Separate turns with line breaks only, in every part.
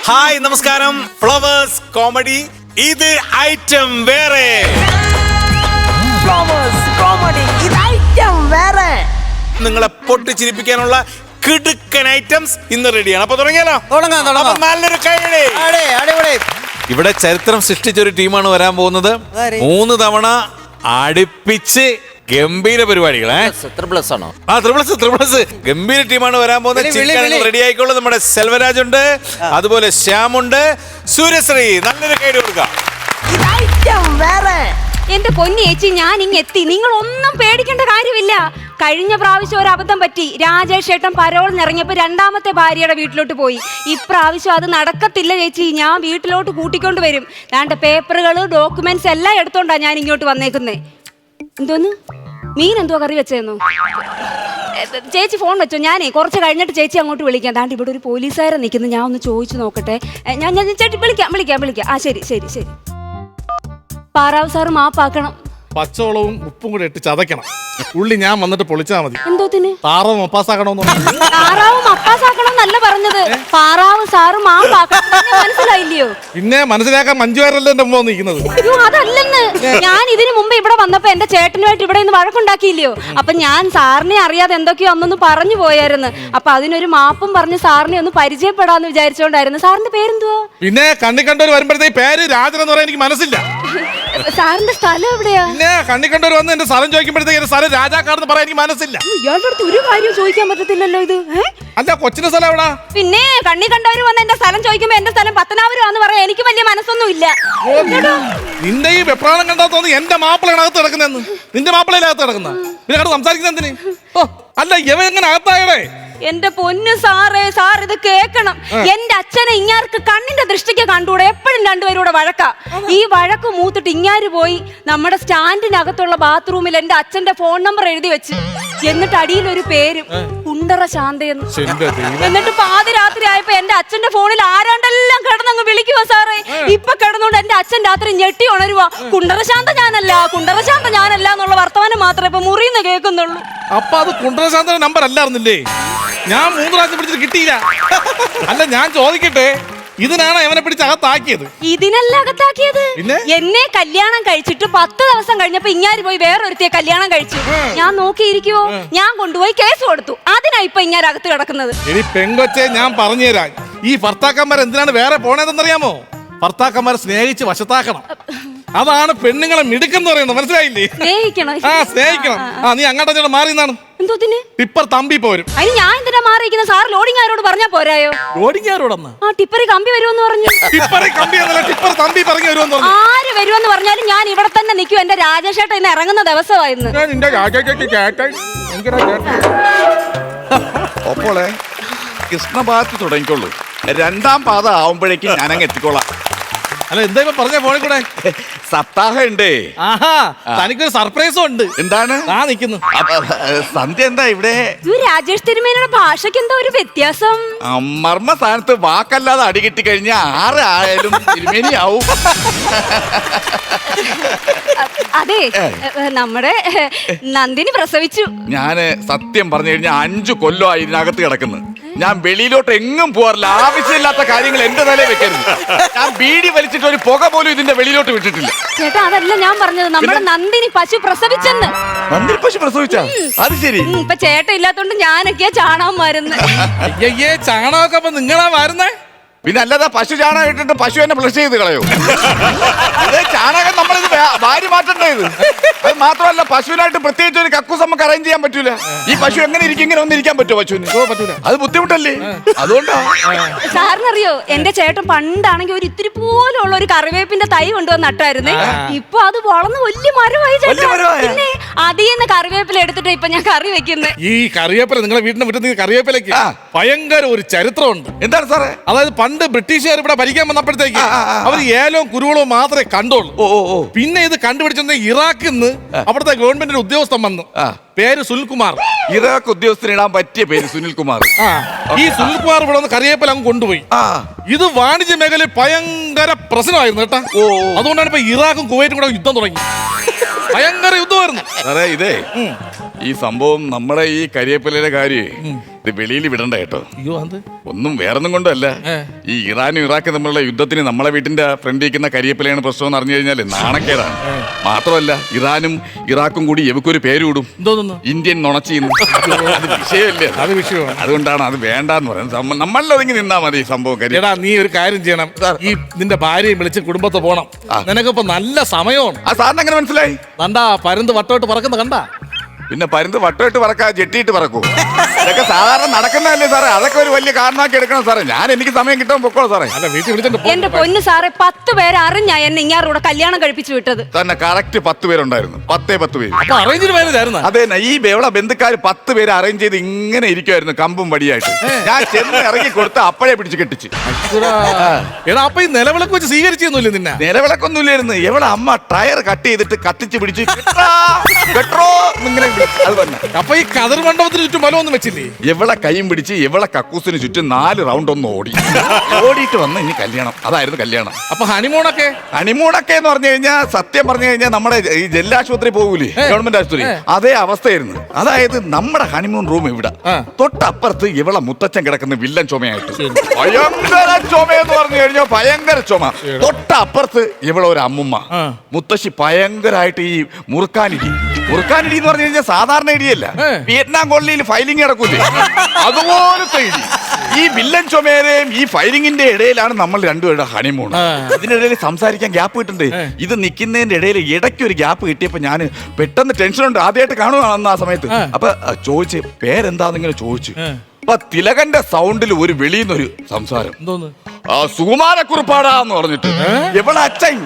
Hi നമസ്കാരം. Flowers comedy ഇത് item വേറെ.
ഫ്ലവേഴ്സ് കോമഡി ഇത് ഐറ്റം വേറെ.
നിങ്ങളെ പൊട്ടിച്ചിരിപ്പിക്കാനുള്ള കിടുക്കൻ ഐറ്റംസ് ഇന്ന് റെഡിയാണ്. അപ്പൊ തുടങ്ങിയാലോ?
തുടങ്ങാം.
നല്ലൊരു കൈയടി. ഇവിടെ ചരിത്രം സൃഷ്ടിച്ച ഒരു ടീമാണ് വരാൻ പോകുന്നത്. 3 തവണ അടുപ്പിച്ച് ഗംഭീര പരിപാടികൾ. ത്രിപ്ലസ് ഗംഭീര ടീമാണ് വരാൻ പോകുന്നത്. റെഡി ആയിക്കോളൂ. നമ്മുടെ സെൽവരാജ് ഉണ്ട്, അതുപോലെ ശ്യാമുണ്ട്, സൂര്യശ്രീ. നല്ലൊരു കൈ കൊടുക്കാം.
എന്റെ പൊന്നി ചേച്ചി, ഞാൻ ഇങ്ങെത്തി. നിങ്ങൾ ഒന്നും പേടിക്കേണ്ട കാര്യമില്ല. കഴിഞ്ഞ പ്രാവശ്യം ഒരു അബദ്ധം പറ്റി. രാജേഷ് ഏട്ടൻ പരോളിന് ഇറങ്ങിയപ്പോ രണ്ടാമത്തെ ഭാര്യയുടെ വീട്ടിലോട്ട് പോയി. ഇപ്രാവശ്യം അത് നടക്കത്തില്ല ചേച്ചി. ഞാൻ വീട്ടിലോട്ട് കൂട്ടിക്കൊണ്ട് വരും. വേണ്ട പേപ്പറുകൾ, ഡോക്യുമെന്റ്സ് എല്ലാം എടുത്തോണ്ടാ ഞാൻ ഇങ്ങോട്ട് വന്നേക്കുന്നേ. എന്തോന്ന് മീൻ എന്തോ കറി വെച്ചേന്നോ? ചേച്ചി ഫോൺ വെച്ചോ. ഞാനേ കുറച്ച് കഴിഞ്ഞിട്ട് ചേച്ചി അങ്ങോട്ട് വിളിക്കാം. ദാണ്ട് ഇവിടെ ഒരു പോലീസുകാരൻ നിൽക്കുന്നു. ഞാൻ ഒന്ന് ചോദിച്ചു നോക്കട്ടെ. ഞാൻ ചേച്ചി വിളിക്കാം. ആ ശരി. പാറാവ് സാറ് മാപ്പാക്കണം.
പച്ചവളവും ഉപ്പും കൂടെ ഇട്ട് ചതയ്ക്കണം. ഉള്ളി ഞാൻ വന്നിട്ട് പൊളിച്ചാ മതി.
എന്തോത്തിന്?
താറാവ് മപ്പാസാക്കണോന്ന്.
താറാവ് മപ്പാസാക്കണമെന്നല്ല പറഞ്ഞത്. പാറാവ് സാറ് മാപ്പാക്കണം. മനസ്സിലായില്ലയോ?
പിന്നെ മനസ്സിലാക്കാൻ മഞ്ജുവാരല്ലേ എന്റെ മുമ്പ് നിൽക്കുന്നത്.
അയ്യോ അതല്ലെന്ന്. ഞാൻ ഇതിനു മുമ്പ് ഇവിടെ വന്നപ്പോ എന്റെ ചേട്ടനുമായിട്ട് ഇവിടെ നിന്ന് വഴക്കുണ്ടാക്കിയില്ലയോ? അപ്പൊ ഞാൻ സാറിനെ അറിയാതെ എന്തൊക്കെയോ ഒന്നൊന്ന് പറഞ്ഞു പോയായിരുന്നു. അപ്പൊ അതിനൊരു മാപ്പും പറഞ്ഞ് സാറിനെ ഒന്ന് പരിചയപ്പെടാന്ന് വിചാരിച്ചോണ്ടായിരുന്നു. സാറിന്റെ പേരെന്തുവാ?
പിന്നെ കണ്ണിക്കണ്ടവർ വരുമ്പോഴത്തേക്ക് പേര് രാജൻ എന്ന് പറയാൻ എനിക്ക് മനസ്സില്ല.
സാറിന്റെ സ്ഥലം എവിടെയാ?
പിന്നെ കണ്ണിക്കണ്ടവർ വന്ന് എന്റെ സ്ഥലം ചോദിക്കുമ്പോഴത്തേക്ക് സ്ഥലം രാജാക്കാരെന്ന് പറയാൻ എനിക്ക് മനസ്സില്ല.
ഇയാളുടെ അടുത്ത് ഒരു കാര്യം ചോദിക്കാൻ പറ്റത്തില്ലല്ലോ ഇത്.
അല്ല, കൊച്ചിന്റെ സ്ഥലം എവിടാ?
പിന്നെ കണ്ണി കണ്ടവര് വന്ന് എന്റെ സ്ഥലം ചോദിക്കുമ്പോ എന്റെ സ്ഥലം പത്തനാപുരമാന്ന് പറയാൻ എനിക്ക് വലിയ മനസ്സൊന്നും ഇല്ല.
നിന്റെ ഈ വെപ്രാളം കണ്ടാ തോന്നി എന്റെ മാപ്പിളയാണ് അകത്ത് കിടക്കുന്നതെന്ന്. നിന്റെ മാപ്പിളയിലകത്ത് കിടക്കുന്ന പിന്നെ കണ്ട് സംസാരിക്കുന്ന എന്തിന്? ഓ അല്ല, ഇവ എങ്ങനെ അകത്തായടേ?
എന്റെ പൊന്നു സാറേ, സാർ ഇത് കേക്കണം. എന്റെ അച്ഛനെ ഇങ്ങാർക്ക് കണ്ണിന്റെ ദൃഷ്ടിക്ക് കണ്ടുകൂടെ. എപ്പോഴും രണ്ടുപേരൂടെ വഴക്കാ. ഈ വഴക്ക് മൂത്തിട്ട് ഇങ്ങാര് പോയി നമ്മുടെ സ്റ്റാൻഡിനകത്തുള്ള ബാത്റൂമിൽ എന്റെ അച്ഛന്റെ ഫോൺ നമ്പർ എഴുതി വെച്ച്, എന്നിട്ട് അടിയിൽ ഒരു പേരും കുണ്ടറ ശാന്തയെന്ന്. എന്നിട്ട് പാതിരാത്രി ആയപ്പോ എന്റെ അച്ഛന്റെ ഫോണിൽ ആരാണ്ടെല്ലാം കിടന്നങ്ങ് വിളിക്കുവാ സാറേ. ഇപ്പൊ കിടന്നുകൊണ്ട് എന്റെ അച്ഛൻ രാത്രി ഞെട്ടി ഉണരുവാ. കുണ്ടറ ശാന്ത ഞാനല്ല എന്നുള്ള വർത്തമാനം മാത്രമേ ഇപ്പൊ മുറിന്ന് കേൾക്കുന്നുള്ളൂ.
അപ്പൊ അത് കുണ്ടറ ശാന്തയുടെ നമ്പർ അല്ലായിരുന്നില്ലേ? ഞാൻ 3 പ്രാവശ്യം പിടിച്ചിട്ട് കിട്ടിയില്ല. അല്ല, ഞാൻ ചോദിക്കട്ടെ, ഇതിനാണ് അവനെ പിടിച്ച് അകത്താക്കിയത്?
ഇതിനല്ല അകത്താക്കിയത്. എന്നെ കല്യാണം കഴിച്ചിട്ട് 10 ദിവസം കഴിഞ്ഞപ്പോ ഇങ്ങാര് പോയി വേറൊരുത്തിയെ കല്യാണം കഴിച്ചു. ഞാൻ നോക്കിയിരിക്കുവോ? ഞാൻ കൊണ്ടുപോയി കേസ് കൊടുത്തു. അതിനാ ഇപ്പൊ ഇങ്ങാര് അകത്ത് കിടക്കുന്നത്.
ഇനി പെങ്കൊച്ചെ, ഞാൻ പറഞ്ഞുതരാം. ഈ ഭർത്താക്കന്മാർ എന്തിനാണ് വേറെ പോണേതെന്നറിയാമോ? ഭർത്താക്കന്മാരെ സ്നേഹിച്ച് വശത്താക്കണം. അതാണ് പെണ്ണുങ്ങളെ മിടുക്കെന്ന് പറയുന്നത്. മനസ്സിലായില്ലേ? സ്നേഹിക്കണം. നീ അങ്ങോട്ട് മാറി നിന്നാണ്.
എന്തോത്തിന്?
ടിപ്പർ തമ്പി പോരും.
അതിന് ഞാൻ എന്തിനാ മാറിയിരിക്കുന്നത്? സാർ ലോഡിങ്ങാരോട് പറഞ്ഞാ പോരായോ?
ലോഡിങ്ങാരോടന്ന്?
ആ ടിപ്പറി കമ്പി വരുമെന്ന് പറഞ്ഞു.
ടിപ്പറി കമ്പി എന്നല്ല, ടിപ്പർ തമ്പി പറഞ്ഞു വരുമെന്ന് പറഞ്ഞു.
ആര് വരുമെന്ന് പറഞ്ഞാലും ഞാൻ ഇവിടെ തന്നെ നിൽക്കും. എന്റെ രാജേഷേട്ട ഇന്ന് ഇറങ്ങുന്ന ദിവസമായിരുന്നു.
അപ്പോളെ കൃഷ്ണഭാഗത്ത് തുടങ്ങിക്കോളൂ. 2ാം പാത ആവുമ്പോഴേക്കും ഞാനങ്ങ് എത്തിക്കോളാം.
അല്ല, എന്താ ഇപ്പൊ പറഞ്ഞ ഫോണിൽ കൂടെ?
സപ്താഹം ഉണ്ട്.
തനിക്കൊരു സർപ്രൈസും ഉണ്ട്.
എന്താണ്?
നിക്കുന്നു
സന്ധ്യ എന്താ ഇവിടെ?
രാജേഷ് തിരുമേനിയുടെ ഭാഷയ്ക്ക് എന്താ ഒരു വ്യത്യാസം?
മർമ്മ സ്ഥാനത്ത് വാക്കല്ലാതെ അടി കിട്ടി കഴിഞ്ഞാൽ 6 ആയാലും തിരുമേനിയാവും.
അതെ, നമ്മുടെ നന്ദിനി പ്രസവിച്ചു.
ഞാന് സത്യം പറഞ്ഞു കഴിഞ്ഞാൽ 5 കൊല്ലമായി ഇതിനകത്ത് കിടക്കുന്നു. ഞാൻ വെളിയിലോട്ട് എങ്ങും പോകാറില്ല. ആവശ്യമില്ലാത്ത കാര്യങ്ങൾ എന്റെ തലയിൽ വെക്കരുത്. ഞാൻ ബീഡി വലിച്ചിട്ട് ഒരു പുക പോലും ഇതിന്റെ വെളിയിലോട്ട് വിട്ടിട്ടില്ല.
ചേട്ടാ, അതല്ല ഞാൻ പറഞ്ഞത്. നമ്മുടെ നന്ദിനി പശു പ്രസവിച്ചെന്ന്.
നന്ദിനി പശു പ്രസവിച്ചാ? അത് ശരി.
ഇപ്പൊ ചേട്ടൻ ഇല്ലാത്തോണ്ട് ഞാനൊക്കെയാ ചാണകം വരുന്നത്.
അയ്യേ, ചാണകമൊക്കെ അപ്പൊ നിങ്ങളാ വരുന്നേ?
പിന്നെ അല്ലാതെ പശു ചാണകം ഇട്ടിട്ട് പശു എന്നെ ഫ്ലഷ് ചെയ്ത് കളയോ? ഇത് ചാണകം നമ്മളിത് വാരി മാറ്റണ്ടേ? ഇത് അത് മാത്രമല്ല, പശുവിനായിട്ട് പ്രത്യേകിച്ച് ഒരു കക്കൂസ് നമുക്ക് അറേഞ്ച് ചെയ്യാൻ പറ്റൂല. ഈ പശു എങ്ങനെ ഇരിക്കും? ഇങ്ങനെ ഒന്നും ഇരിക്കാൻ പറ്റുമോ പശുവിന്? പറ്റൂല. അത് ബുദ്ധിമുട്ടല്ലേ? അതുകൊണ്ടാ.
സാറിനറിയോ, എന്റെ ചേട്ടൻ പണ്ടാണെങ്കിൽ ഒരു ഇത്തിരി പോലുള്ള ഒരു കറിവേപ്പിന്റെ തൈ കൊണ്ടുവന്ന് നട്ടായിരുന്നേ. ഇപ്പൊ അത് വളർന്ന് വലിയ മരമായി. പിന്നെ അതിന്ന് കറിവേപ്പില എടുത്തിട്ട് ഇപ്പൊ ഞാൻ കറി വെക്കുന്നത്.
ഈ കറിവേപ്പില നിങ്ങളെ വീടിന്റെ മുറ്റത്ത് കറിവേപ്പിലക്ക് ഭയങ്കര ഒരു ചരിത്രമുണ്ട്.
എന്താണ് സാറേ?
അതായത് പണ്ട് ബ്രിട്ടീഷുകാർ ഇവിടെ ഭരിക്കാൻ വന്നപ്പോഴത്തേക്ക് അവർ ഏലവും കുരുവളവും മാത്രമേ കണ്ടോളൂ. പിന്നെ ഇത് കണ്ടുപിടിച്ചത് ഇറാഖിൽ നിന്ന് അവിടുത്തെ ഗവൺമെന്റിന്റെ ഉദ്യോഗസ്ഥൻ വന്നു. പേര് സുനിൽകുമാർ.
ഇറാഖ് ഉദ്യോഗസ്ഥനിടാൻ പറ്റിയ പേര് സുനിൽകുമാർ.
ഈ സുനിൽകുമാർ ഇവിടെ നിന്ന് കറിവേപ്പില അങ്ങ് കൊണ്ടുപോയി. ഇത് വാണിജ്യ മേഖലയിൽ ഭയങ്കര പ്രശ്നമായിരുന്നു കേട്ടാ. അതുകൊണ്ടാണ് ഇപ്പൊ ഇറാഖും കുവൈറ്റും കൂടെ യുദ്ധം തുടങ്ങി. ഭയങ്കര യുദ്ധമായിരുന്നു.
സാറേ, ഇതേ ഈ സംഭവം നമ്മുടെ ഈ കരിയേപ്പലയുടെ കാര്യേ ഇത് വെളിയിൽ വിടണ്ട കേട്ടോ.
അയ്യോ അത്
ഒന്നും വേറൊന്നും കൊണ്ടല്ല. ഈ ഇറാനും ഇറാഖും തമ്മിലുള്ള യുദ്ധത്തിന് നമ്മളെ വീട്ടിന്റെ ഫ്രണ്ടിൽ ഇരിക്കുന്ന കരിയേപ്പലയാണ് പ്രശ്നം എന്ന് അറിഞ്ഞു കഴിഞ്ഞാൽ നാണക്കേടാണ്. മാത്രമല്ല ഇറാനും ഇറാഖും കൂടി എവക്കൊരു പേര് വിടും,
എന്തോന്നു
ഇന്ത്യൻ നുണച്ചിന്ന്. അത് വിഷയമല്ലേ,
അത് വിഷയമാണ്.
അതുകൊണ്ടാണ് അത് വേണ്ടാന്ന് പറയുന്നത്. നമ്മളിൽ ഒതുങ്ങി നിന്നാ മതി ഈ സംഭവം. കാര്യം
എടാ നീ ഒരു കാര്യം ചെയ്യണം, ഈ നിന്റെ ഭാര്യയെ വിളിച്ച് കുടുംബത്തെ പോണം. നിനക്കിപ്പോ നല്ല സമയമാണ്.
ആ സാറിന് എങ്ങനെ മനസ്സിലായി?
കണ്ടാ പരുന്ത് വട്ടോട്ട് പറക്കുന്ന കണ്ടാ?
പിന്നെ പരുന്ത് വട്ടമിട്ട് പറക്കാ ജെട്ടിയിട്ട് പറക്കൂ? ഇതൊക്കെ സാധാരണ നടക്കുന്നതല്ലേ സാറേ? അതൊക്കെ ഒരു വലിയ കാരണമാക്കി എടുക്കണം സാറേ. എനിക്ക് സമയം കിട്ടാൻ പൊക്കോളൂ സാറേ.
അല്ല വീട്ടിൽ വിളിച്ചിട്ട്
എന്റെ പൊന്ന് സാറേ, 10 പേര് അറിഞ്ഞാ എന്നെ ഇങ്ങാറൂടെ കല്യാണം കഴിപ്പിച്ചു വിട്ടത്.
തന്നെ കറക്റ്റ് 10 പേരുണ്ടായിരുന്നു. 10 പേര്.
അപ്പൊ അറേഞ്ച് മാരേജ്.
അതെ, ഈ ബേവള ബന്ധുക്കാർ 10 പേര് അറേഞ്ച് ചെയ്ത് ഇങ്ങനെ ഇരിക്കുമായിരുന്നു കമ്പും വടിയായിട്ട്. ഞാൻ ചെന്ന് ഇറങ്ങി കൊടുത്ത് അപ്പഴേ പിടിച്ച് കെട്ടിച്ച്.
എടാ അപ്പൊ ഈ നിലവിളക്ക് വെച്ച് സ്വീകരിച്ചൊന്നുമില്ല നിന്നെ?
നിലവിളക്കൊന്നുമില്ലായിരുന്നു. എവിടെ അമ്മ ടയർ കട്ട് ചെയ്തിട്ട് കത്തിച്ച് പിടിച്ച് കെട്ടോ ഇങ്ങനെ അത് തന്നെ.
അപ്പൊ ഈ കതിർ മണ്ഡപത്തിന് ചുറ്റും ബലമൊന്നും വെച്ചില്ലേ?
എവളെ കൈയും പിടിച്ച് എവളെ കക്കൂസിന് ചുറ്റും 4 റൗണ്ട് ഒന്ന് ഓടിയിട്ട് വന്ന് ഇനി കല്യാണം. അതായിരുന്നു കല്യാണം.
അപ്പൊ ഹണിമൂണൊക്കെ
എന്ന് പറഞ്ഞു കഴിഞ്ഞാൽ സത്യം പറഞ്ഞു കഴിഞ്ഞാൽ നമ്മുടെ ഈ ജില്ലാശുപത്രി പോകൂലേ, ഗവൺമെന്റ് ആശുപത്രി, അതേ അവസ്ഥയായിരുന്നു. അതായത് നമ്മുടെ ഹണിമൂൺ റൂം ഇവിടെ, തൊട്ടപ്പുറത്ത് ഇവളെ മുത്തച്ഛൻ കിടക്കുന്ന വില്ലൻ ചുമയായിട്ട്. ഭയങ്കര ചുമയെന്ന് പറഞ്ഞു കഴിഞ്ഞാൽ ഭയങ്കര ചുമ. തൊട്ടപ്പുറത്ത് ഇവളെ ഒരു അമ്മുമ്മ, മുത്തശ്ശി ഭയങ്കരമായിട്ട് ഈ മുറുക്കാനിടി എന്ന് പറഞ്ഞു കഴിഞ്ഞാൽ സാധാരണ ഇടിയല്ല, വിയറ്റ്നാം കോളനിയിൽ ഫയലിംഗ് നടക്കൂലേ അതുപോലത്തെ ഇടി. ഈ വില്ലൻ ചുമേരെയും ഈ ഫയലിംഗിന്റെ ഇടയിലാണ് നമ്മൾ രണ്ടുപേരുടെ ഹണിമൂൺ. ഇതിനിടയിൽ സംസാരിക്കാൻ ഗ്യാപ്പ് കിട്ടണ്ടേ? ഇത് നിൽക്കുന്നതിന്റെ ഇടയിൽ ഇടയ്ക്ക് ഒരു ഗ്യാപ്പ് കിട്ടിയപ്പോ ഞാൻ പെട്ടെന്ന് ടെൻഷനുണ്ട്. ആദ്യമായിട്ട് കാണുകയാണെന്ന് ആ സമയത്ത്. അപ്പൊ ചോദിച്ച് പേരെന്താന്നിങ്ങനെ ചോദിച്ചു. അപ്പൊ തിലകന്റെ സൗണ്ടിൽ ഒരു വെളിയുന്നൊരു സംസാരം,
എന്തോന്ന്
സുകുമാരക്കുറിപ്പാടാന്ന് പറഞ്ഞിട്ട്. എവിടെ അച്ഛൻ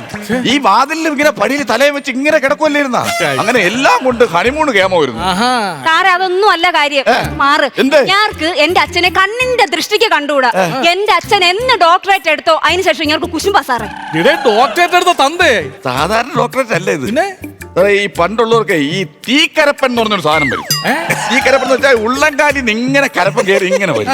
ഈ വാതിലിൽ ഇങ്ങനെ പടിയിൽ തലയും വെച്ച് ഇങ്ങനെ കിടക്കുമല്ലായിരുന്ന. അങ്ങനെ എല്ലാം കൊണ്ട് ഹണിമൂണ് കേമായിരുന്നു.
സാറേ അതൊന്നും അല്ല കാര്യം. മാറ്. ഞാർക്ക് എന്റെ അച്ഛനെ കണ്ണിന്റെ ദൃഷ്ടിക്ക് കണ്ടുകൂടാ. എന്റെ അച്ഛൻ എന്ന് ഡോക്ടറേറ്റ് എടുത്തോ അതിനുശേഷം ഇങ്ങർക്ക് കുശുമ്പാ സാറേ.
ഡോക്ടറേറ്റ് എടുത്ത തന്തേ
സാധാരണ ഡോക്ടറേറ്റ് അല്ല ഇത്. ഈ പണ്ടുള്ളവർക്ക് ഈ തീക്കരപ്പൻ എന്ന് പറഞ്ഞൊരു സാധനം വരും. തീക്കരപ്പൻ എന്ന് വെച്ചാൽ ഉള്ളംകാലി ഇങ്ങനെ കരപ്പൻ കയറി ഇങ്ങനെ വരും.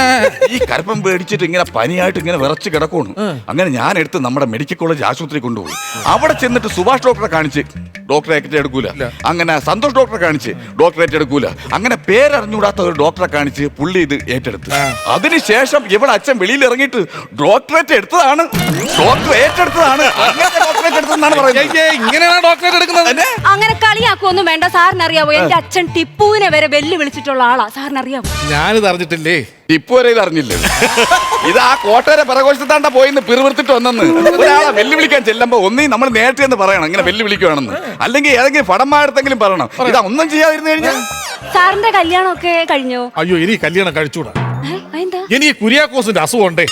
ഈ കരപ്പൻ പേടിച്ചിട്ട് ഇങ്ങനെ പനിയായിട്ട് ഇങ്ങനെ വിറച്ച് കിടക്കുന്നു. അങ്ങനെ ഞാൻ എടുത്ത് നമ്മുടെ മെഡിക്കൽ കോളേജ് ആശുപത്രി കൊണ്ടുപോയി. അവിടെ ചെന്നിട്ട് സുഭാഷ് ഡോക്ടറെ കാണിച്ച് ഡോക്ടറേറ്റ് എടുക്കൂല. അങ്ങനെ സന്തോഷ് ഡോക്ടറെ കാണിച്ച് ഡോക്ടറേറ്റ് എടുക്കൂല. അങ്ങനെ പേരറിഞ്ഞൂടാത്ത ഒരു ഡോക്ടറെ കാണിച്ച് പുള്ളി ഇത് ഏറ്റെടുത്ത്. അതിനുശേഷം ഇവിടെ അച്ഛൻ വെളിയിൽ ഇറങ്ങിയിട്ട് ഡോക്ടറേറ്റ് എടുത്തതാണ്, ഡോക്ടർ ഏറ്റെടുത്തതാണ്, ഡോക്ടറേറ്റ് എടുത്തതെന്നാണ് പറയുന്നത്.
ഇങ്ങനെയാണ് ഡോക്ടറേറ്റ് എടുക്കുന്നത്.
അങ്ങനെ കളിയാക്കൊന്നും വേണ്ട. സാറിന് അറിയാവോ എന്റെ അച്ഛൻ ടിപ്പുവിനെ വരെ വെല്ലു വിളിച്ചിട്ടുള്ള ആളാ. സാറിന് അറിയാവോ?
ഞാനിത് അറിഞ്ഞിട്ടില്ലേ?
ടിപ്പു വരെ ഇത് അറിഞ്ഞില്ലേ? ഇത് ആ കോട്ടയുടെ പിറകോശത്താണ്ട പോയിന്ന് പിറുവിർത്തിട്ട് വന്നെന്ന്. ഒരാളെ വെല്ലുവിളിക്കാൻ ചെല്ലുമ്പോ ഒന്നീ നമ്മൾ നേരത്തെ എന്ന് പറയണം ഇങ്ങനെ വെല്ലുവിളിക്കുകയാണെന്ന്. അല്ലെങ്കിൽ ഏതെങ്കിലും പടമാടുത്തെങ്കിലും പറയണം. ഇതാ ഒന്നും ചെയ്യാതിരുന്നു കഴിഞ്ഞാൽ.
സാറിന്റെ കല്യാണമൊക്കെ കഴിഞ്ഞോ?
അയ്യോ ഇനി കല്യാണം കഴിച്ചൂടാ.
എന്താ?
ഇനി കുര്യാക്കോസിന്റെ അസുഖമുണ്ടേ.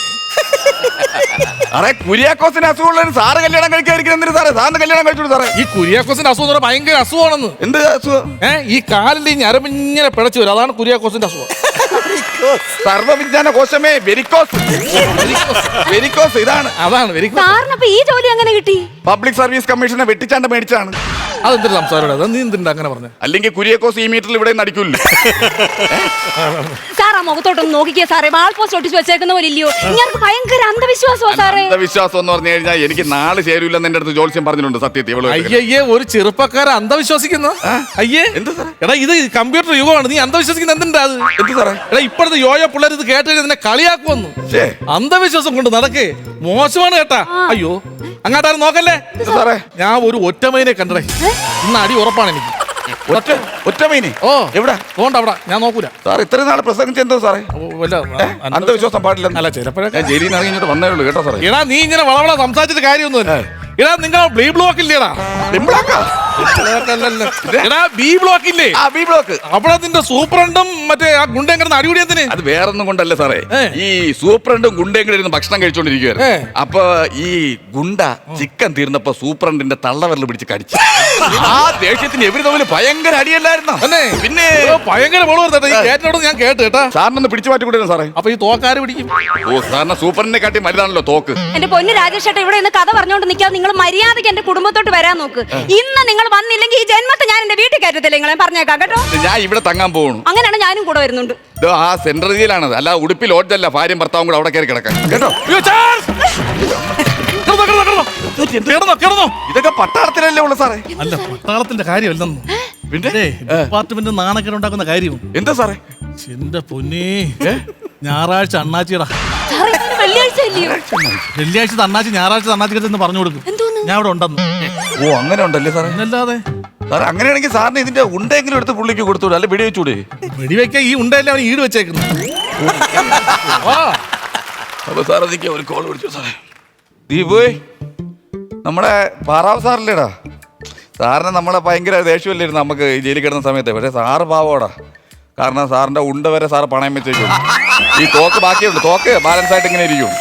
അറേ കുര്യാക്കോസിന്റെ അസുഖമുള്ള സാറ് കല്യാണം കഴിക്കാതിരിക്കുന്ന എന്തിനു സാറേ? സാറിന് കല്യാണം കഴിച്ചു സാറേ.
ഈ കുര്യാക്കോസിന്റെ അസുഖം ഭയങ്കര അസുഖമാണെന്ന്.
എന്ത് അസുഖം?
ഈ കാലിൽ ഈ ഞരമ്പിങ്ങനെ പിഴച്ചു വരും. അതാണ് കുര്യാക്കോസിന്റെ അസുഖം.
സർവവിജ്ഞാന കോശമേ വെരിക്കോസ്. വെരിക്കോസ് ഇതാണ്.
അതാണ് വെരിക്കോസ്.
സാറിനപ്പോ ഈ ജോലി എങ്ങനെ കിട്ടി?
പബ്ലിക് സർവീസ് കമ്മീഷനെ വെട്ടിച്ചാണ്ട് മേടിച്ചാണ്.
അതെന്തൊരു സംസാരം? നീ എന്തിനാ അങ്ങനെ പറഞ്ഞ?
അല്ലെങ്കിൽ കുര്യാക്കോസ് ഈ മീറ്ററിൽ ഇവിടെ നടിക്കൂല്ലോ.
സാർ ആ മുഖത്തോട്ടൊന്ന് നോക്കിക്കേ സാറേ. വാൾ പോസ്റ്റ് ഒട്ടിച്ച് വെച്ചേക്കുന്ന പോലെ ഇല്ലയോ? ഇങ്ങനെ ഭയങ്കര അന്ധവിശ്വാസമോ സാറേ?
അന്ധവിശ്വാസം എന്ന് പറഞ്ഞു കഴിഞ്ഞാൽ എനിക്ക് നാളെ ചേരൂല്ലെന്ന് എന്റെ അടുത്ത് ജോത്സ്യം പറഞ്ഞിട്ടുണ്ട്. സത്യത്തിൽ
അയ്യേ ഒരു ചെറുപ്പക്കാരെ അന്ധവിശ്വസിക്കുന്നു. അയ്യേ
എന്ത് സാറേ?
എടാ ഇത് കമ്പ്യൂട്ടർ യുഗമാണ്. നീ അന്ധവിശ്വസിക്കുന്ന എന്തിനാ അത്?
എന്ത് സാറേ?
എടാ ഇപ്പോഴത്തെ യോയോ പിള്ളേർ ഇത് കേട്ട് ഇതിനെ കളിയാക്കുമെന്നു. അന്ധവിശ്വാസം കൊണ്ട് നടക്കേ മോശമാണ് കേട്ടാ. അയ്യോ അങ്ങോട്ടാരും നോക്കല്ലേ
സാറേ.
ഞാൻ ഒരു ഒറ്റമൈനെ കണ്ടേ. ഇന്ന് അടി ഉറപ്പാണ് എനിക്ക്.
ഒറ്റമൈനെ?
ഓ
എവിടെ?
അതുകൊണ്ട് അവിടെ ഞാൻ നോക്കൂല.
സാർ ഇത്രയും നാളെ പ്രസംഗിച്ചെന്തോ സാറേ? അന്ധവിശ്വാസം പാടില്ല.
അല്ല ചിലപ്പോഴൊക്കെ
ഞാൻ ജയിലിൽ നിന്ന് ഇറങ്ങി ഇങ്ങോട്ട് വന്നേ ഉള്ളൂ കേട്ടോ സാറേ.
എടാ നീ ഇങ്ങനെ വളവള സംസാരിച്ചിട്ട് കാര്യമൊന്നുമില്ല. എടാ നിങ്ങൾ ബ്ലീ ബ്ലോക്ക് ഇല്ലേടാ? എടാ ബി ബ്ലോക്ക് ഇല്ലേ? അവിടെ നിന്റെ സൂപ്രണ്ടും മറ്റേ ആ ഗുണ്ടയും കിടന്ന് അടിപൊളി എന്തിന്?
അത് വേറൊന്നും കൊണ്ടല്ല സാറേ. ഈ സൂപ്രണ്ടും ഗുണ്ടയും കൂടെ ഇരുന്ന് ഭക്ഷണം കഴിച്ചോണ്ടിരിക്കുവായിരുന്നു. അപ്പൊ ഈ ഗുണ്ട ചിക്കൻ തീർന്നപ്പോ സൂപ്രണ്ടിന്റെ തള്ളവരൽ പിടിച്ച് കടിച്ചു. ആ ദേഷ്യത്തിന് എവര് തമ്മിൽ ഭയങ്കര അടിയല്ലായിരുന്നോ? പിന്നെ
ഭയങ്കര ഞാൻ കേട്ട് കേട്ടാ.
സാറിനൊന്ന് പിടിച്ചു മാറ്റി കൂടെ സാറേ.
അപ്പൊ ഈ തോക്കാര് പിടിക്കും.
ഓ സാറിന് സൂപ്രണ്ടിനെ കാട്ടി മരുന്നാണല്ലോ തോക്ക്.
എന്റെ പൊന്നു രാജേഷ് ചേട്ടാ, ഇവിടെ നിന്ന് കഥ പറഞ്ഞോണ്ട് നിൽക്കാതെ നിങ്ങൾ മര്യാദയ്ക്ക് എന്റെ കുടുംബത്തോട്ട് വരാൻ നോക്ക്. ഇന്ന് നിങ്ങൾ വന്നില്ലെങ്കിൽ ഈ ജന്മത്തെ ഞാൻ എന്റെ വീട്ടിൽ കയറ്റത്തില്ല. നിങ്ങളെ പറഞ്ഞേക്കാം കേട്ടോ.
ഞാൻ ഇവിടെ തങ്ങാൻ പോകുന്നു.
അങ്ങനെയാണ് ഞാനും കൂടെ വരുന്നുണ്ട്.
ആ സെൻട്രൽ ജയിലാണത്, അല്ല ഉടുപ്പി ലോഡ്ജല്ല. ഭാര്യയും ഭർത്താവും കൂടെ അവിടെ കയറി കിടക്കാൻ കേട്ടോ. ഇതൊക്കെ പട്ടാളത്തിലല്ലേ ഉള്ളു സാറേ?
അല്ല പട്ടാളത്തിന്റെ കാര്യമല്ലെന്ന്.
പിന്നെ
ഡിപ്പാർട്ട്മെന്റ് നാണക്കേട് ഉണ്ടാക്കുന്ന കാര്യം
എന്താ സാറേ?
എന്റെ പൊന്നേ, ഞായറാഴ്ച അണ്ണാച്ചിടാ.
സാറേ, ഇന്ന് വെള്ളിയാഴ്ച അല്ലയോ?
വെള്ളിയാഴ്ച അണ്ണാച്ചി, ഞായറാഴ്ച അണ്ണാച്ചിക്ക് എന്ന് പറഞ്ഞു കൊടുക്കും.
എന്തോന്ന്?
ഞാൻ ഇവിടെ ഉണ്ടെന്ന്.
ഓ അങ്ങനെ ഉണ്ടല്ലേ സാറേ?
അല്ലാതെ
സാറേ അങ്ങനെയാണെങ്കിൽ സാറിന് ഇതിന്റെ ഉണ്ടെങ്കിലും എടുത്ത് പുള്ളിക്ക് കൊടുത്തൂടെ, അല്ലെ വെടി വെച്ചൂടെ?
വെടിവെക്കാൻ ഈ ഉണ്ടല്ലേ അവൻ ഈട് വെച്ചേക്കുന്നു.
അപ്പൊ സാർ എനിക്ക് ഒരു കോൾ വിളിച്ചു സാറേ. ദീപേ, നമ്മുടെ പാറാവ് സാറില്ലേടാ, സാറിന് നമ്മളെ ഭയങ്കര ദേഷ്യമല്ലായിരുന്നു നമുക്ക് ഈ ജയിലിൽ കിടന്ന സമയത്ത്. പക്ഷേ സാറ് പാവോടാ, കാരണം സാറിന്റെ ഉണ്ട വരെ സാറ് പണയം വെച്ചേക്കും. ഈ തോക്ക് ബാക്കിയുണ്ട്, തോക്ക് ബാലൻസ് ആയിട്ട് ഇങ്ങനെ ഇരിക്കും.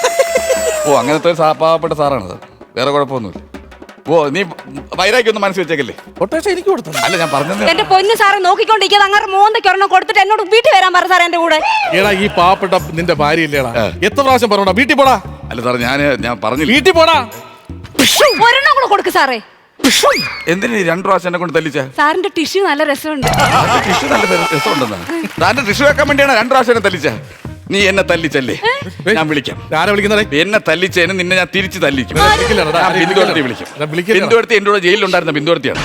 ഓ അങ്ങനത്തെ ഒരു പാവപ്പെട്ട സാറാണ് സാർ, വേറെ കുഴപ്പമൊന്നുമില്ല. ഓ നീ വൈരാഗ്യം ഒന്നും മനസ്സിൽ വെച്ചേക്കല്ലേ.
കൊട്ടേഷൻ എനിക്ക് കൊടുത്തു.
അല്ല ഞാൻ പറഞ്ഞത്
എന്റെ പൊന്നു സാറെ നോക്കിക്കൊണ്ടിരിക്കുന്നത് അങ്ങനെ മോന്തയ്ക്ക് ഒരെണ്ണം കൊടുത്തിട്ട് എന്നോട് വീട്ടിൽ വരാൻ പറ സാറേ എന്റെ കൂടെ.
ഏടാ ഈ പാവപ്പെട്ട നിന്റെ ഭാര്യ ഇല്ലേടാ, എത്ര പ്രാവശ്യം പറഞ്ഞോടാ വീട്ടിൽ പോടാ.
അല്ല സാർ ഞാൻ പറഞ്ഞില്ല.
വീട്ടിൽ പോടാ.
ഒരെണ്ണം കൂടെ കൊടുക്ക് സാറേ.
എന്തിനാ 2 പ്രാവശ്യം എന്നെ കൊണ്ട് തല്ലിച്ച?
സാറിന്റെ ടിഷ്യൂ നല്ല രസമുണ്ട്.
ടിഷ്യൂ നല്ല രസമുണ്ടെന്നാണ്. സാറിന്റെ ടിഷ്യൂ വെക്കാൻ വേണ്ടിയാണ് 2 പ്രാവശ്യം എന്നെ തല്ലിച്ച. നീ എന്നെ തല്ലിച്ചല്ലേ, ഞാൻ വിളിക്കാം.
ആരെ വിളിക്കുന്നേ?
എന്നെ തല്ലിച്ചതിന് നിന്നെ ഞാൻ തിരിച്ച് തല്ലിക്കും. ബിന്ദുവടുത്തി വിളിക്കും.
വിളിക്കില്ല.
ബിന്ദുവടുത്തി എന്റെ കൂടെ ജയിലിലുണ്ടായിരുന്ന ബിന്ദുവടുത്തിയാണ്.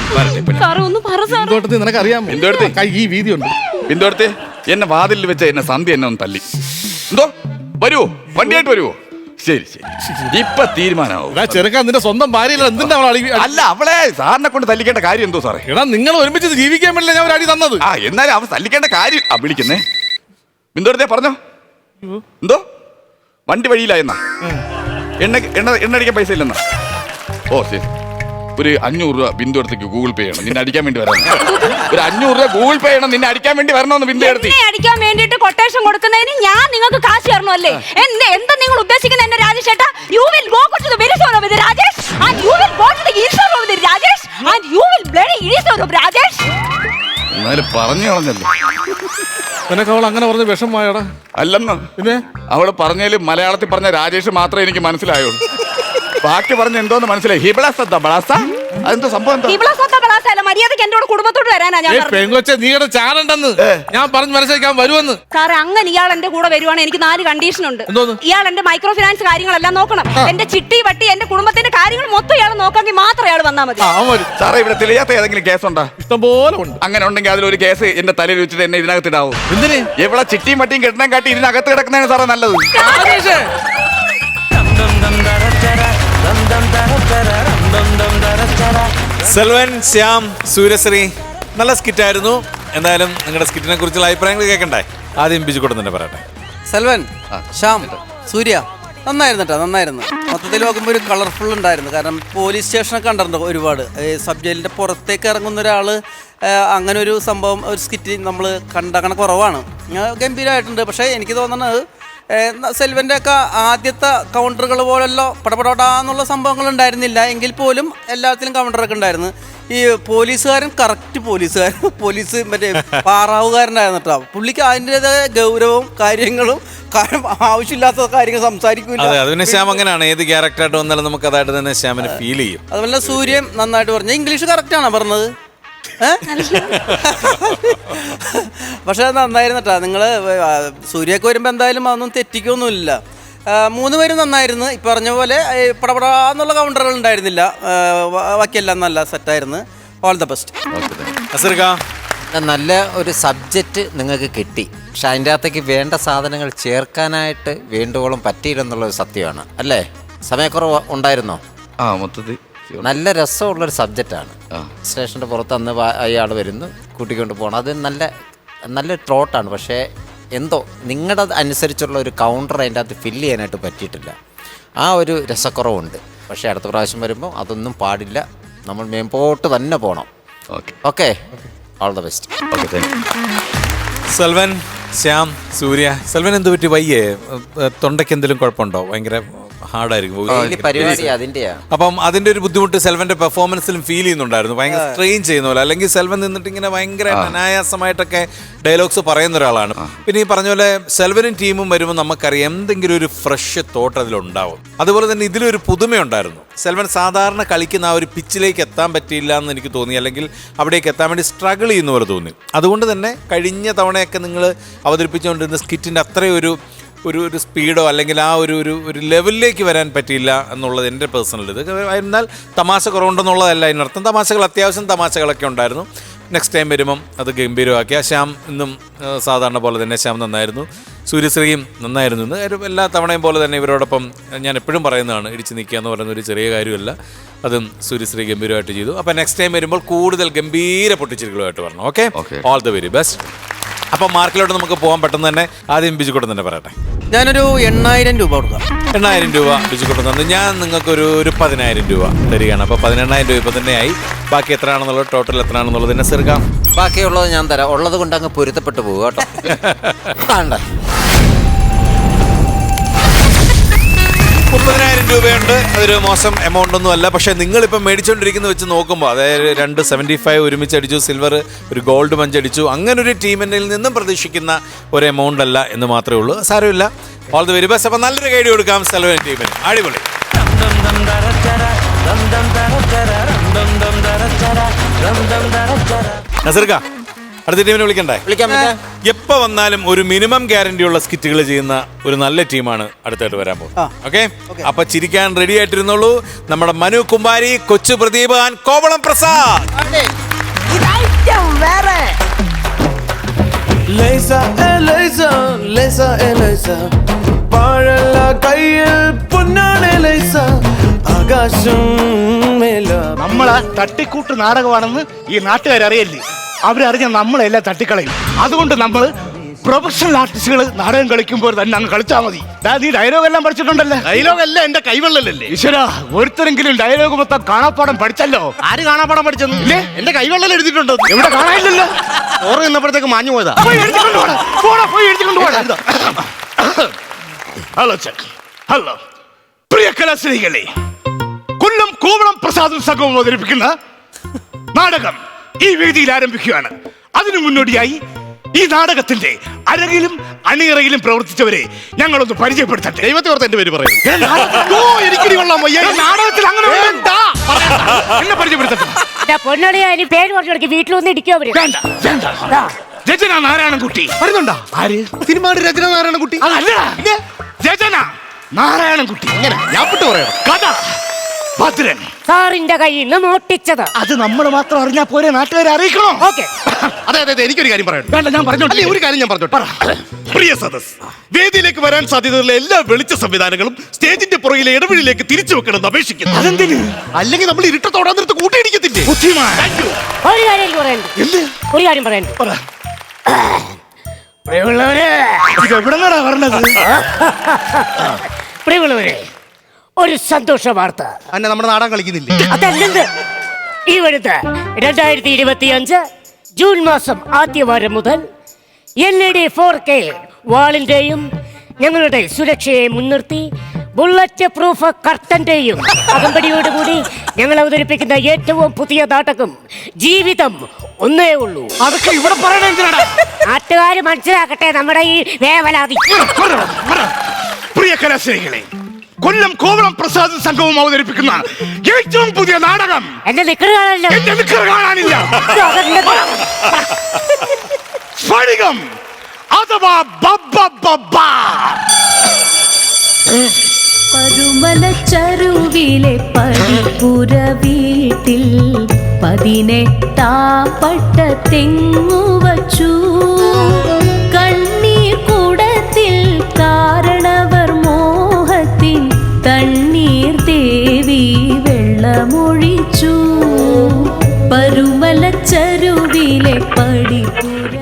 സാറേ ഒന്ന് പറ സാർ.
ബിന്ദുവടുത്തി നിനക്ക് അറിയാമോ?
ബിന്ദുവടുത്തി
കൈ ഈ വീതിയുണ്ട്.
ബിന്ദുവടുത്തി എന്നെ വാതിലിൽ വെച്ച എന്നെ സന്ധ്യ എന്നെ ഒന്ന് തല്ലി. എന്തോ വരുവോ, വണ്ടിയായിട്ട് വരുവോ? ശരി ശരി, ഇപ്പൊ തീരുമാനമാവും.
ചെറുക്കാൻ നിന്റെ സ്വന്തം ഭാര്യയില്ല, എന്തിനാ
അല്ല അവളെ സാറിനെ കൊണ്ട് തല്ലിക്കേണ്ട കാര്യം എന്തോ സാറേ?
എടാ നിങ്ങൾ ഒരുമിച്ച് ജീവിക്കാൻ വേണ്ടില്ല ഞാൻ ഒരു അടി തന്നത്.
ആ എന്നാലും അവൻ തല്ലിക്കേണ്ട കാര്യം വിളിക്കുന്നേ. ബിന്ദുവടുത്തേ പറഞ്ഞോ, എന്തോ വണ്ടി വഴിയിലായെന്നാ, എണ്ണ അടിക്കാൻ പൈസ ഇല്ലെന്നാ. ഓ ശരി, ഒരു 500 രൂപ ബിന്ദു അടുത്തേക്ക് ഗൂഗിൾ പേ ചെയ്യണം, നിന്നെ അടിക്കാൻ വേണ്ടി വരണം. ഒരു 500 രൂപ ഗൂഗിൾ പേ ചെയ്യണം, നിന്നെ അടിക്കാൻ വേണ്ടി വരണമെന്ന് ബിന്ദു അടുത്ത്.
അടിക്കാൻ വേണ്ടിട്ട് കൊട്ടേഷൻ കൊടുക്കുന്നതിന് ഞാൻ നിങ്ങൾക്ക് കാശ് തരണോ അല്ലേ? എന്താ നിങ്ങൾ ഉദ്ദേശിക്കുന്നത് എന്റെ രാജേഷ് ചേട്ടാ? You will go to the Venezuela with Rajesh and you will go to the Israel with Rajesh and you will bloody Israel with Rajesh.
എന്നാലും പറഞ്ഞു കളഞ്ഞല്ലോ.
നിനക്ക് അവൾ അങ്ങനെ പറഞ്ഞ വിഷമമായടാ?
അല്ലെന്ന്
പിന്നെ
അവള് പറഞ്ഞാലും മലയാളത്തിൽ പറഞ്ഞ രാജേഷ് മാത്രമേ എനിക്ക് മനസ്സിലായുള്ളൂ. ബാക്കി പറഞ്ഞ എന്തോന്ന് മനസ്സിലായി. അതെന്തോ സംഭവം?
മര്യാദക്ക് എന്റെ കുടുംബത്തോട് വരാനാ ഞാൻ പറഞ്ഞത്.
പെങ്കൊച്ചെ നീയുടെ ചാനണ്ടെന്ന് ഞാൻ പറഞ്ഞു മനസ്സിലാക്കാൻ വരുമെന്ന്.
സാറേ അങ്ങനെ ഇയാൾ എന്റെ കൂടെ വരുവാണെങ്കിൽ എനിക്ക് 4 കണ്ടീഷൻ ഉണ്ട്. ഇയാൾ എന്റെ മൈക്രോ ഫിനാൻസ് കാര്യങ്ങളെല്ലാം നോക്കണം. എന്റെ ചിട്ടി വട്ടി എന്റെ കുടുംബത്തിന്റെ കാര്യങ്ങൾ മൊത്തം ഇയാൾ നോക്കാമെങ്കിൽ മാത്രം ഇയാൾ വന്നാൽ മതി.
സാറേ ഇവിടെ തെളിയാത്ത ഏതെങ്കിലും കേസുണ്ടോ?
ഇഷ്ടംപോലെ ഉണ്ട്.
അങ്ങനെ ഉണ്ടെങ്കിൽ അതിലൊരു കേസ് എന്റെ തലയിൽ വെച്ചിട്ട് എന്നെ ഇതിനകത്ത് ഇടാവും.
എന്തിന്?
എവിടെ ചിട്ടിയും വട്ടിയും കെട്ടണം കാട്ടി ഇതിനകത്ത് കിടക്കുന്നതാണ് സാറേ നല്ലത്.
സെൽവൻ, ശ്യാം, സൂര്യശ്രീ, നല്ല സ്കിറ്റായിരുന്നു. എന്തായാലും നിങ്ങളുടെ സ്കിറ്റിനെ കുറിച്ചുള്ള അഭിപ്രായങ്ങൾ കേൾക്കണ്ടേ? ആദ്യം ബിജുക്കുട്ടൻ തന്നെ പറയട്ടെ.
സെൽവൻ, ശ്യാം, സൂര്യ നന്നായിരുന്നു കേട്ടോ, നന്നായിരുന്നു. മൊത്തത്തിൽ നോക്കുമ്പോൾ ഒരു കളർഫുൾ ഉണ്ടായിരുന്നു. കാരണം പോലീസ് സ്റ്റേഷനൊക്കെ കണ്ടിട്ടുണ്ട് ഒരുപാട്. സബ് ജയിലിൻ്റെ പുറത്തേക്ക് ഇറങ്ങുന്ന ഒരാൾ അങ്ങനെ ഒരു സംഭവം, ഒരു സ്കിറ്റ് നമ്മൾ കണ്ടങ്ങനെ കുറവാണ്. ഗംഭീരമായിട്ടുണ്ട്. പക്ഷേ എനിക്ക് തോന്നുന്നത് സെൽവൻ്റെ ഒക്കെ ആദ്യത്തെ കൗണ്ടറുകൾ പോലെല്ലോ പടപടാന്നുള്ള സംഭവങ്ങൾ ഉണ്ടായിരുന്നില്ല. എങ്കിൽ പോലും എല്ലാത്തിലും കൗണ്ടറൊക്കെ ഉണ്ടായിരുന്നു. ഈ പോലീസുകാരൻ കറക്റ്റ് പോലീസ് മറ്റേ പാറാവുകാരനായിരുന്നു കേട്ടോ. പുള്ളിക്ക് അതിൻ്റെതായ ഗൗരവവും കാര്യങ്ങളും ആവശ്യമില്ലാത്ത കാര്യങ്ങൾ സംസാരിക്കില്ല.
അതിന് ശ്യാം അങ്ങനെയാണ്, ഏത് ക്യാരക്ടറായിട്ട് വന്നാലും നമുക്ക് അതായിട്ട് തന്നെ ശ്യാമിന് ഫീൽ ചെയ്യും.
അതുപോലെ സൂര്യൻ നന്നായിട്ട് പറഞ്ഞു. ഇംഗ്ലീഷ് കറക്റ്റാണോ പറഞ്ഞത്? പക്ഷെ അത് നന്നായിരുന്നു കേട്ടോ. നിങ്ങൾ സൂര്യക്ക് വരുമ്പോൾ എന്തായാലും അതൊന്നും തെറ്റിക്കൊന്നുമില്ല. 3 പേരും നന്നായിരുന്നു. ഈ പറഞ്ഞ പോലെ പടപടാന്നുള്ള കൗണ്ടറുകൾ ഉണ്ടായിരുന്നില്ല. ബാക്കിയെല്ലാം നല്ല സെറ്റായിരുന്നു. All the best.
നല്ല ഒരു സബ്ജക്റ്റ് നിങ്ങൾക്ക് കിട്ടി. പക്ഷെ അതിൻ്റെ അകത്തേക്ക് വേണ്ട സാധനങ്ങൾ ചേർക്കാനായിട്ട് വേണ്ടുവോളം പറ്റിയില്ലെന്നുള്ളൊരു സത്യമാണ് അല്ലേ? സമയക്കുറവ് ഉണ്ടായിരുന്നോ?
മൊത്തത്തിൽ
നല്ല രസമുള്ളൊരു സബ്ജക്റ്റാണ്. സ്റ്റേഷൻ്റെ പുറത്ത് അന്ന് അയാൾ വരുന്നു, കൂട്ടിക്കൊണ്ട് പോകണം. അത് നല്ല ട്രോട്ടാണ്. പക്ഷേ എന്തോ നിങ്ങളുടെ അനുസരിച്ചുള്ള ഒരു കൗണ്ടർ അതിൻ്റെ അകത്ത് ഫില്ല് ചെയ്യാനായിട്ട് പറ്റിയിട്ടില്ല. ആ ഒരു രസക്കുറവുണ്ട്. പക്ഷേ അടുത്ത പ്രാവശ്യം വരുമ്പോൾ അതൊന്നും പാടില്ല. നമ്മൾ മേമ്പോട്ട് തന്നെ പോകണം. Okay, all the best.
Selvan, Shyam, Surya. Selvan എന്ത് പറ്റി? വയ്യേ? തൊണ്ടയ്ക്ക് എന്തെങ്കിലും കുഴപ്പമുണ്ടോ? ഭയങ്കര ഹാർഡായിരിക്കും
പരിപാടി അതിൻ്റെയാ.
അപ്പം അതിന്റെ ഒരു ബുദ്ധിമുട്ട് സെൽവന്റെ പെർഫോമൻസിലും ഫീൽ ചെയ്യുന്നുണ്ടായിരുന്നു. ഭയങ്കര സ്ട്രെയിൻ ചെയ്യുന്ന പോലെ. അല്ലെങ്കിൽ സെൽവൻ നിന്നിട്ട് ഇങ്ങനെ ഭയങ്കര അനായാസമായിട്ടൊക്കെ ഡയലോഗ്സ് പറയുന്ന ഒരാളാണ്. പിന്നെ ഈ പറഞ്ഞ പോലെ സെൽവനും ടീമും വരുമ്പോൾ നമുക്കറിയാം എന്തെങ്കിലും ഒരു ഫ്രഷ് തോട്ട് അതിലുണ്ടാവും. അതുപോലെ തന്നെ ഇതിലൊരു പുതുമയുണ്ടായിരുന്നു. സെൽവൻ സാധാരണ കളിക്കുന്ന ആ ഒരു പിച്ചിലേക്ക് എത്താൻ പറ്റിയില്ല എന്ന് എനിക്ക് തോന്നി, അല്ലെങ്കിൽ അവിടേക്ക് എത്താൻ വേണ്ടി സ്ട്രഗിൾ ചെയ്യുന്ന പോലെ തോന്നി. അതുകൊണ്ട് തന്നെ കഴിഞ്ഞ തവണയൊക്കെ നിങ്ങൾ അവതരിപ്പിച്ചുകൊണ്ടിരുന്ന സ്കിറ്റിൻ്റെ അത്രയും ഒരു സ്പീഡോ അല്ലെങ്കിൽ ആ ഒരു ലെവലിലേക്ക് വരാൻ പറ്റിയില്ല എന്നുള്ളത് എൻ്റെ പേഴ്സണൽ ഇത്. എന്നാൽ തമാശ കുറവുണ്ടെന്നുള്ളതല്ല അതിനർത്ഥം. തമാശകൾ, അത്യാവശ്യം തമാശകളൊക്കെ ഉണ്ടായിരുന്നു. നെക്സ്റ്റ് ടൈം വരുമ്പം അത് ഗംഭീരമാക്കി. ശ്യാം ഇന്നും സാധാരണ പോലെ തന്നെ ശ്യാം നന്നായിരുന്നു, സൂര്യശ്രീയും നന്നായിരുന്നു. ഇന്ന് എല്ലാ തവണയും പോലെ തന്നെ ഇവരോടൊപ്പം ഞാൻ എപ്പോഴും പറയുന്നതാണ്, ഇടിച്ച് നിൽക്കുക എന്ന് പറയുന്ന ഒരു ചെറിയ കാര്യമല്ല. അതും സൂര്യശ്രീ ഗംഭീരമായിട്ട് ചെയ്തു. അപ്പം നെക്സ്റ്റ് ടൈം വരുമ്പോൾ കൂടുതൽ ഗംഭീര പൊട്ടിച്ചിരികളുമായിട്ട് വരണം. Okay, all the very best. അപ്പം മാർക്കിലോട്ട് നമുക്ക് പോകാൻ പെട്ടെന്ന് തന്നെ ആദ്യം ബിജുക്കുട്ടൻ തന്നെ പറയട്ടെ.
ഞാനൊരു 8,000 രൂപ കൊടുക്കാം.
8,000 രൂപ ബിജുക്കുട്ടൻ തന്നു. ഞാൻ നിങ്ങൾക്കൊരു 10,000 രൂപ തരികയാണ്. അപ്പോൾ 18,000 രൂപ ഇപ്പം തന്നെയായി. ബാക്കി എത്രയാണെന്നുള്ളത്, ടോട്ടൽ എത്രയാണെന്നുള്ളത് തന്നെ ചെറുക്കാം.
ബാക്കിയുള്ളത് ഞാൻ തരാം. ഉള്ളത് കൊണ്ട് അങ്ങ് പൊരുത്തപ്പെട്ടു പോകും കേട്ടോ. വേണ്ട,
30,000 രൂപയുണ്ട്. അതൊരു മോശം എമൗണ്ട് ഒന്നും അല്ല. പക്ഷേ നിങ്ങളിപ്പം മേടിച്ചുകൊണ്ടിരിക്കുന്ന വെച്ച് നോക്കുമ്പോൾ, അതായത് 2 75 ഒരുമിച്ച് അടിച്ചു, സിൽവർ ഒരു ഗോൾഡ് മഞ്ചടിച്ചു, അങ്ങനെ ഒരു ടീമിൽ നിന്നും പ്രതീക്ഷിക്കുന്ന ഒരു എമൗണ്ട് അല്ല എന്ന് മാത്രമേ ഉള്ളൂ. സാരമില്ല, ഓൾ ദി വെരി ബെസ്റ്റ്. അപ്പം നല്ലൊരു കൈഡി കൊടുക്കാം സെൽവൻ ടീമിന്. അടിപൊളി. നസീർക്ക, അടുത്ത ടീമിനെ വിളിക്കണ്ടേ?
വിളിക്കാൻ പറ്റാ.
എപ്പോ വന്നാലും ഒരു മിനിമം ഗ്യാരണ്ടി ഉള്ള സ്കിറ്റുകൾ ചെയ്യുന്ന ഒരു നല്ല ടീമാണ് അടുത്തായിട്ട് വരാൻ പോകുന്നത്. ഓക്കെ, അപ്പൊ ചിരിക്കാൻ റെഡി ആയിട്ടിരുന്നുള്ളൂ. നമ്മുടെ മനു കുമാരി, കൊച്ചു പ്രദീപ്, കോവളം പ്രസാദ്.
ഇതായിട്ടും വേറെ.
നമ്മളെ തട്ടിക്കൂട്ട് നാടകമാണെന്ന് ഈ നാട്ടുകാരറിയല്ലേ? അവരറിഞ്ഞ നമ്മളെല്ലാം തട്ടിക്കളയും. അതുകൊണ്ട് നമ്മൾ പ്രൊഫഷണൽ ആർട്ടിസ്റ്റുകൾ നാടകം കളിക്കുമ്പോൾ തന്നെ അങ്ങ് കളിച്ചാൽ മതി. നീ ഡയലോഗ് എല്ലാം പഠിച്ചിട്ടുണ്ടല്ലേ?
ഡയലോഗ് അല്ല, എന്റെ കൈവെള്ളല്ലേ.
ഈശ്വരാ, ഒരുത്തരെങ്കിലും ഡയലോഗ് മൊത്തം കാണാപ്പാടം പഠിച്ചല്ലോ.
ആര് കാണാപ്പാടം പഠിച്ചെന്ന്?
ഇല്ലേ?
എന്റെ കൈവെള്ളം എഴുതിയിട്ടുണ്ടോ?
എവിടെ കാണാനില്ലല്ലോ.
ഓറ് നിന്നപ്പോഴത്തേക്ക് മാഞ്ഞു പോയതാ.
പോയി എഴുതിക്കൊണ്ട് പോടാ. പോയി എഴുതിക്കൊണ്ട് പോടാ. Hello check. ഹലോ പ്രിയ കലാശ്രീകളെ, കൊല്ലം കോവളം പ്രസാദം സംഘവും അവതരിപ്പിക്കുന്ന നാടകം ഈ വേദിയിൽ ആരംഭിക്കുകയാണ്. അതിനു മുന്നോടിയായി ഈ നാടകത്തിന്റെ അരങ്ങിലും അണിയറയിലും പ്രവർത്തിച്ചവരെ ഞങ്ങളൊന്ന് പരിചയപ്പെടുത്തട്ടെ.
ദൈവത്തെ ഓർത്ത് എന്റെ പേര് പറയും.
എനിക്കിനി കൊള്ളാം. നാടകത്തിൽ അങ്ങനെ എന്നെ പരിചയപ്പെടുത്തട്ടെ.
പൊന്നളിയാ, ഇനി പേര് പറഞ്ഞു വീട്ടിലൊന്നും ഇടിക്കോ അവര്.
വേണ്ട വേണ്ട. രചന നാരായണൻകുട്ടി വരുന്നുണ്ടോ? ആര്?
തിരുമാടി രചന നാരായണൻകുട്ടി.
അതല്ല, രചന നാരായണൻകുട്ടി.
ഇങ്ങനെ ഞാൻ വിട്ടു പറയണം.
കഥ ഭദ്രൻ.
സാറിന്റെ കയ്യിൽ നിന്ന് മോട്ടിച്ചത്.
അത് നമ്മൾ മാത്രം അറിഞ്ഞാൽ പോരെ, നാട്ടുകാരെ അറിയിക്കണോ?
ഓക്കെ.
അതെ അതെ, എനിക്കൊരു കാര്യം പറയണം.
വേണ്ട, ഞാൻ പറഞ്ഞോട്ടെ.
ഒരു കാര്യം ഞാൻ പറഞ്ഞോട്ടെ. പ്രിയ സദസ്, വേദിയിലേക്ക് വരാൻ സാധ്യതയുള്ള എല്ലാ വെളിച്ച സംവിധാനങ്ങളും സ്റ്റേജിന്റെ പുറകിലെ ഇടവഴിയിലേക്ക് തിരിച്ചു വെക്കണമെന്ന് അപേക്ഷിക്കുന്നു.
അതെന്തിന്?
അല്ലെങ്കിൽ നമ്മൾ ഇരുട്ടത്തോടാൻ നിർത്ത് കൂട്ടിയിടിക്കത്തില്ലേ?
ബുദ്ധിമാൻ.
ഒരു കാര്യം എനിക്ക് പറയാനുണ്ട്.
എന്ത്?
ഒരു കാര്യം പറയാനുണ്ട്.
പറ. ഇത് എവിടെന്നാടാ പറഞ്ഞത്?
പ്രിയമുള്ളവരെ, ഒരു സന്തോഷ വാർത്ത.
അന്നെ നമ്മുടെ നാടകം കളിക്കുന്നില്ലേ?
അതല്ലെന്ന് ഈ വരുന്ന 2025 ജൂൺ മാസം ആദ്യവാരം മുതൽ LED 4K വാളിന്റെയും ഞങ്ങളുടെ സുരക്ഷയെ മുൻനിർത്തി ബുള്ളറ്റ് പ്രൂഫ് കർട്ടന്റെയും അകമ്പടിയോടുകൂടി ഞങ്ങൾ അവതരിപ്പിക്കുന്ന ഏറ്റവും പുതിയ നാടകം ജീവിതം ഒന്നേ ഉള്ളൂ.
അതൊക്കെ ഇവിടെ പറയണ എന്തിനാടാ?
നാട്ടുകാർ മനസ്സിലാക്കട്ടെ നമ്മുടെ ഈ വേവലാതി.
പ്രിയ കലാശ്രീകളെ, കൊല്ലം കോവളം പ്രസാദ് സംഘവും അവതരിപ്പിക്കുന്ന ഏറ്റവും പുതിയ നാടകം.
എന്റെ നിക്കറ് കാണാനല്ലോ.
എന്റെ നിക്കറ് കാണാനില്ല. സ്ഫടികം അഥവാ ബബ്ബബ്ബ.
പരുമലച്ചരുവിലെ പടിപ്പുര വീട്ടിൽ 18 തെങ്ങു വച്ചു. കണ്ണീർ കൂടത്തിൽ കാരണവർ മോഹത്തിൻ തണ്ണീർ ദേവി വെള്ളമൊഴിച്ചു. പരുമലച്ചരുവിലെ പടിപ്പുര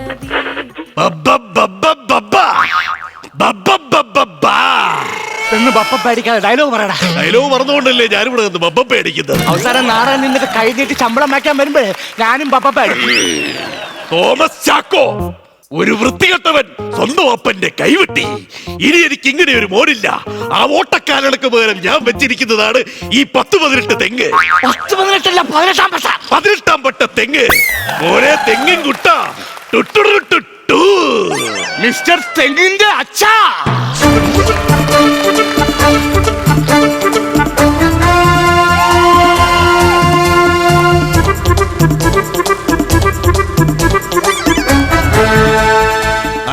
എന്ന് ബപ്പ പേടിക്കാതെ ഡയലോഗ് പറയടാ.
ഡയലോഗ് പറഞ്ഞുകൊണ്ടല്ലേ ഞാനിവിടെ നിന്ന് ബബ്ബ പേടിക്കുന്നത്.
അവസാനം നാടകം നിന്നിട്ട് കൈ നീട്ടി ശമ്പളം വയ്ക്കാൻ വരുമ്പോഴേ ഞാനും ബപ്പ പേടിക്കും.
തോമസ് ചാക്കോ, ഒരു വൃത്തികെട്ടവൻ സ്വന്തം അപ്പന്റെ കൈവെട്ടി. ഇനി എനിക്ക് ഇങ്ങനെ ഒരു മോനില്ല. ആ ഓട്ടക്കാലങ്ങൾക്ക് പകരം ഞാൻ വെച്ചിരിക്കുന്നതാണ് ഈ 10-18 തെങ്ങ്.
10-18
18 പട്ട തെങ്ങ്. ഓരേ തെങ്ങിൻ കുട്ട ടുട്ടുടുട്ടു.
മിസ്റ്റർ തെങ്ങിന്റെ അച്ഛാ.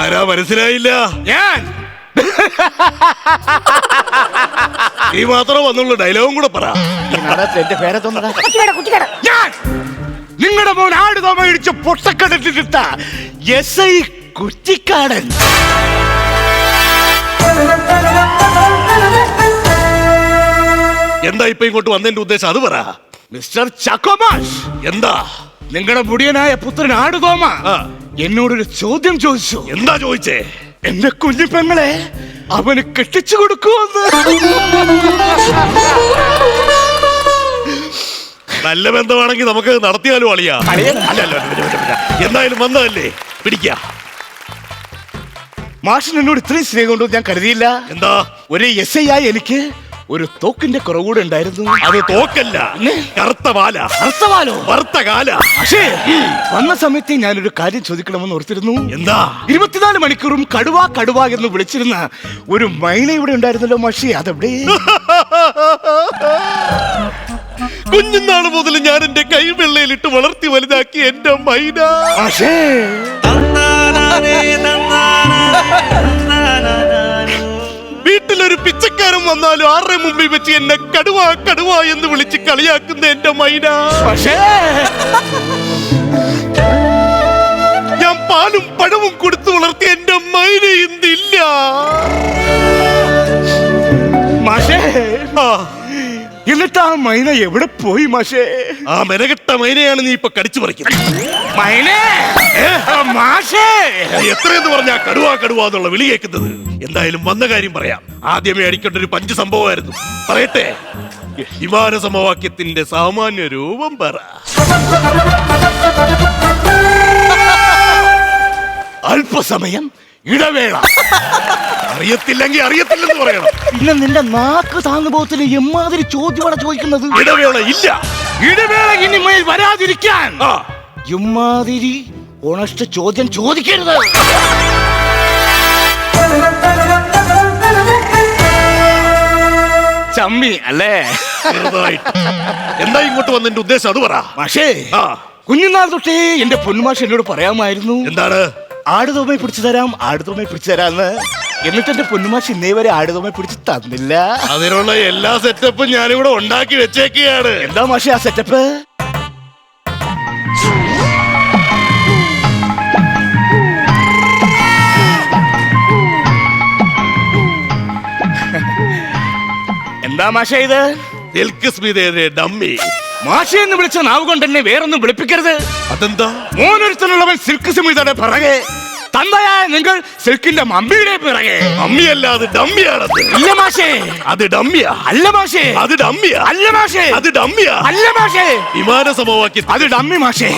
ആരാ മനസ്സിലായില്ല?
ഞാൻ.
നീ മാത്രം വന്നുള്ള ഡയലോഗും കൂടെ പറ.
എന്റെ പേരെത്തോന്നടാ. ഞാൻ. നിങ്ങളുടെ മോൻ ആടുതോമ ഇടിച്ച് പൊട്ടക്കടത്തിട്ട SI കുറ്റിക്കാടൻ.
എന്താ ഇപ്പൊ ഇങ്ങോട്ട് വന്നതിന്റെ ഉദ്ദേശം അത് പറ.
മിസ്റ്റർ ചക്കോമാഷ്,
എന്താ
നിങ്ങളുടെ മുടിയനായ പുത്രൻ ആടുതോമ എന്നോടൊരു ചോദ്യം ചോദിച്ചു.
എന്താ ചോദിച്ചേ?
എന്റെ കുഞ്ഞു പെങ്ങളെ അവന് കെട്ടിച്ചു കൊടുക്കുമെന്ന്.
നല്ല ബന്ധമാണെങ്കിൽ നമുക്ക് നടത്തിയാലും അളിയാ. അല്ല, എന്തായാലും വന്നതല്ലേ, പിടിക്ക.
മാഷിന് എന്നോട് ഇത്രയും സ്നേഹം ഉണ്ടോ ഞാൻ കരുതിയില്ല.
എന്താ?
ഒരു SI ആയി എനിക്ക് ഒരു തോക്കിന്റെ കുറവുകൂടെ ഉണ്ടായിരുന്നു.
അത് തോക്കല്ല, കറുത്ത വാല.
അർത്ഥമാലോ?
വറുത്ത കാല.
പക്ഷേ വന്ന സമയത്ത് ഞാനൊരു കാര്യം ചോദിക്കണമെന്ന് ഓർത്തിരുന്നു.
എന്താ?
24 മണിക്കൂറും കടുവ കടുവ എന്ന് വിളിച്ചിരുന്ന ഒരു മൈന ഇവിടെ ഉണ്ടായിരുന്നല്ലോ മാഷി, അതെവിടെ?
കുഞ്ഞുനാള് മുതൽ ഞാൻ എന്റെ കൈ വെള്ളയിലിട്ട് വളർത്തി വലുതാക്കി എന്റെ മൈന.
മാഷേ,
വീട്ടിലൊരു പിച്ചക്കാരൻ വന്നാലും ആരുടെ മുമ്പിൽ വെച്ച് എന്നെ കടുവ കടുവ എന്ന് വിളിച്ച് കളിയാക്കുന്ന എന്റെ മൈന.
മാഷേ,
ഞാൻ പാലും പഴവും കൊടുത്തു വളർത്തി എന്റെ മൈന ഇന്നില്ല.
മാഷേ, എന്നിട്ട് ആ മൈന എവിടെ പോയി മാഷേ?
ആ മെനകെട്ട മൈനയാണ് നീ ഇപ്പൊ കടിച്ചു പറിക്കുന്നത്.
മൈനേ, മാഷേ,
എത്രയെന്ന് പറഞ്ഞാ കടുവ കടുവ എന്നുള്ള വിളി കേൾക്കുന്നത്? എന്തായാലും വന്ന കാര്യം പറയാം. ആദ്യമേ അടിക്കേണ്ട ഒരു പഞ്ച് സംഭവമായിരുന്നു. പറയട്ടെ, വിമാന സമവാക്യത്തിന്റെ സാമാന്യ രൂപം പറ.
അല്പസമയം ഇടവേള.
അറിയത്തില്ലെങ്കിൽ അറിയത്തില്ലെന്ന് പറയണം.
പിന്നെ നിന്റെ നാക്ക് താന്നു പോകത്തിന് എമ്മാതിരി ചോദ്യമാണ് ചോദിക്കുന്നത്.
ഇടവേള ഇല്ല.
ഇടവേള ഇനിമേൽ വരാതിരിക്കാൻ എമ്മാതിരി ഓണസ്റ്റ് ചോദ്യം ചോദിക്കരുത്. ചമ്മി അല്ലേ?
ചെറുതായിട്ട്. എന്താ ഇങ്ങോട്ട് വന്നതിന്റെ ഉദ്ദേശം അത് പറ.
മാഷേ, കുഞ്ഞുനാൾ തൊട്ടേ എന്റെ പൊന്നുമാഷ് എന്നോട് പറയാമായിരുന്നു.
എന്താണ്?
ആടുതോമയെ പിടിച്ചു തരാം, ആടുതോമയെ പിടിച്ചു തരാന്ന്. എന്നിട്ട് എന്റെ പൊന്നുമാഷ് ഇന്നേ വരെ ആടുതോമയെ പിടിച്ച് തന്നില്ല.
അതിനുള്ള എല്ലാ സെറ്റപ്പും ഞാനിവിടെ ഉണ്ടാക്കി വെച്ചേക്കുകയാണ്.
എന്താ മാഷേ ആ സെറ്റപ്പ്? എന്താ മാഷേ ഇത്?
സിൽക്ക് സ്മിതയുടെ ഡമ്മി.
മാഷെ എന്ന് വിളിച്ച നാവ് കൊണ്ട് എന്നെ വേറൊന്നും വിളിപ്പിക്കരുത്.
അതെന്താ?
മോനൊരുത്തനുള്ളവൻ സിൽക്ക് സ്മിതയുടെ പിറകെ, തന്തയായ നിങ്ങൾ സിൽക്കിന്റെ മമ്മിയുടെ പിറകെ.
മമ്മിയല്ല, അത് ഡമ്മിയാണത്.
ഇല്ല മാഷേ,
അത് ഡമ്മിയാ.
അല്ല മാഷേ,
അത് ഡമ്മിയാ.
അല്ല മാഷേ,
അത് ഡമ്മിയാ.
അല്ല മാഷേ,
വിമാന സമവാക്യം
അത് ഡമ്മി മാഷേ.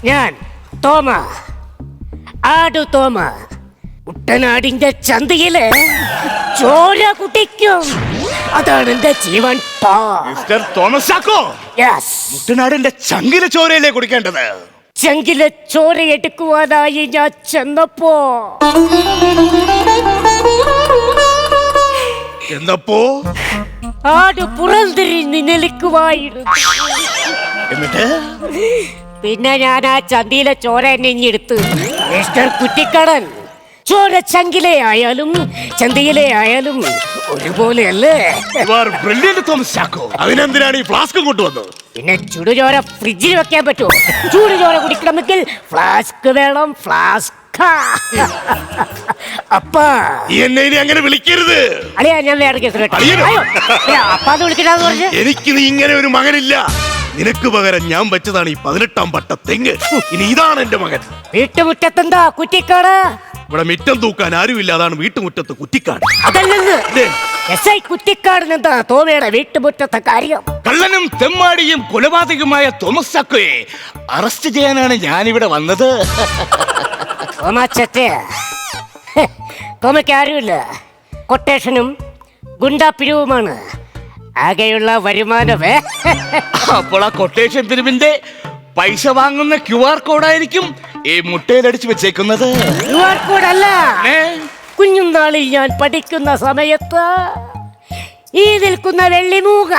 ഞാൻ തോമ, ആടു തോമ, കുട്ടനാടിന്റെ ചന്തയില് ചോര കുടിക്കും. അതാണ് എന്റെ ജീവൻ.
മിസ്റ്റർ തോമസ് ചാക്കോ, കുട്ടനാടിന്റെ ചങ്കിലെ ചോരയിലേ കുടിക്കേണ്ടത്.
ചങ്കിലെ ചോര എടുക്കുവാനായി ഞാൻ ചെന്നപ്പോ ആട് പുറംതിരിഞ്ഞ് നിൽക്കുവായിരുന്നു.
എന്നിട്ട്
പിന്നെ ഞാൻ ആ ചന്തിയിലെ ചോര എന്നെ ഇഞ്ഞെടുത്ത്, മിസ്റ്റർ കുറ്റിക്കടൻ, ചോര ചങ്കിലെ ആയാലും ചന്തയിലെ ആയാലും ഒരുപോലെയല്ലേ?
തോമസ് ചാക്കോ,
അതിനെന്തിനാണ് ഈ ഫ്ലാസ്ക് കൊണ്ടുവന്നത്?
പിന്നെ ചുടുചോര ഫ്രിഡ്ജിൽ വെക്കാൻ പറ്റുമോ? ചൂടുചോര കുടിക്കണമെങ്കിൽ ഫ്ലാസ്ക് വേണം. ഫ്ലാസ്ക്. അപ്പാ,
എന്നെ ഇനി അങ്ങനെ വിളിക്കരുത്.
അളിയാ, ഞാൻ വേറെ കേസ് അപ്പാന്ന് വിളിക്കണ്ടെന്ന് പറഞ്ഞു.
എനിക്ക് നീ ഇങ്ങനെ ഒരു മകനില്ല. നിനക്ക് പകരം ഞാൻ വെച്ചതാണ് ഈ 18-ാം പട്ട തെങ്ങ്. ഇനി ഇതാണ് എന്റെ മകൻ.
വീട്ടുമുറ്റത്തെന്താ കുറ്റിക്കാട്?
ഇവിടെ മിറ്റം തൂക്കാൻ ആരുമില്ല, അതാണ് വീട്ടുമുറ്റത്ത് കുറ്റിക്കാട്.
അതല്ലെന്ന് SI കുറ്റിക്കാടിനെന്താ തോമയുടെ വീട്ടുമുറ്റത്തെ കാര്യം?
കള്ളനും തെമ്മാടിയും കൊലപാതകമായ തോമസ് ചാക്കോയെ അറസ്റ്റ് ചെയ്യാനാണ് ഞാനിവിടെ വന്നത്.
തോമയ്ക്ക് ആരുമില്ല. കൊട്ടേഷനും ഗുണ്ടാപ്പിരിവുമാണ് ആകെയുള്ള വരുമാനമേ.
അപ്പോൾ ആ കൊട്ടേഷൻ പിരിവിന്റെ പൈസ വാങ്ങുന്ന QR കോഡായിരിക്കും ഈ മുട്ടയിലടിച്ചു വെച്ചേക്കുന്നത്.
QR കോഡല്ല. കുഞ്ഞുനാളിൽ ഞാൻ പഠിക്കുന്ന സമയത്ത് ഈ നിൽക്കുന്ന വെള്ളിമൂക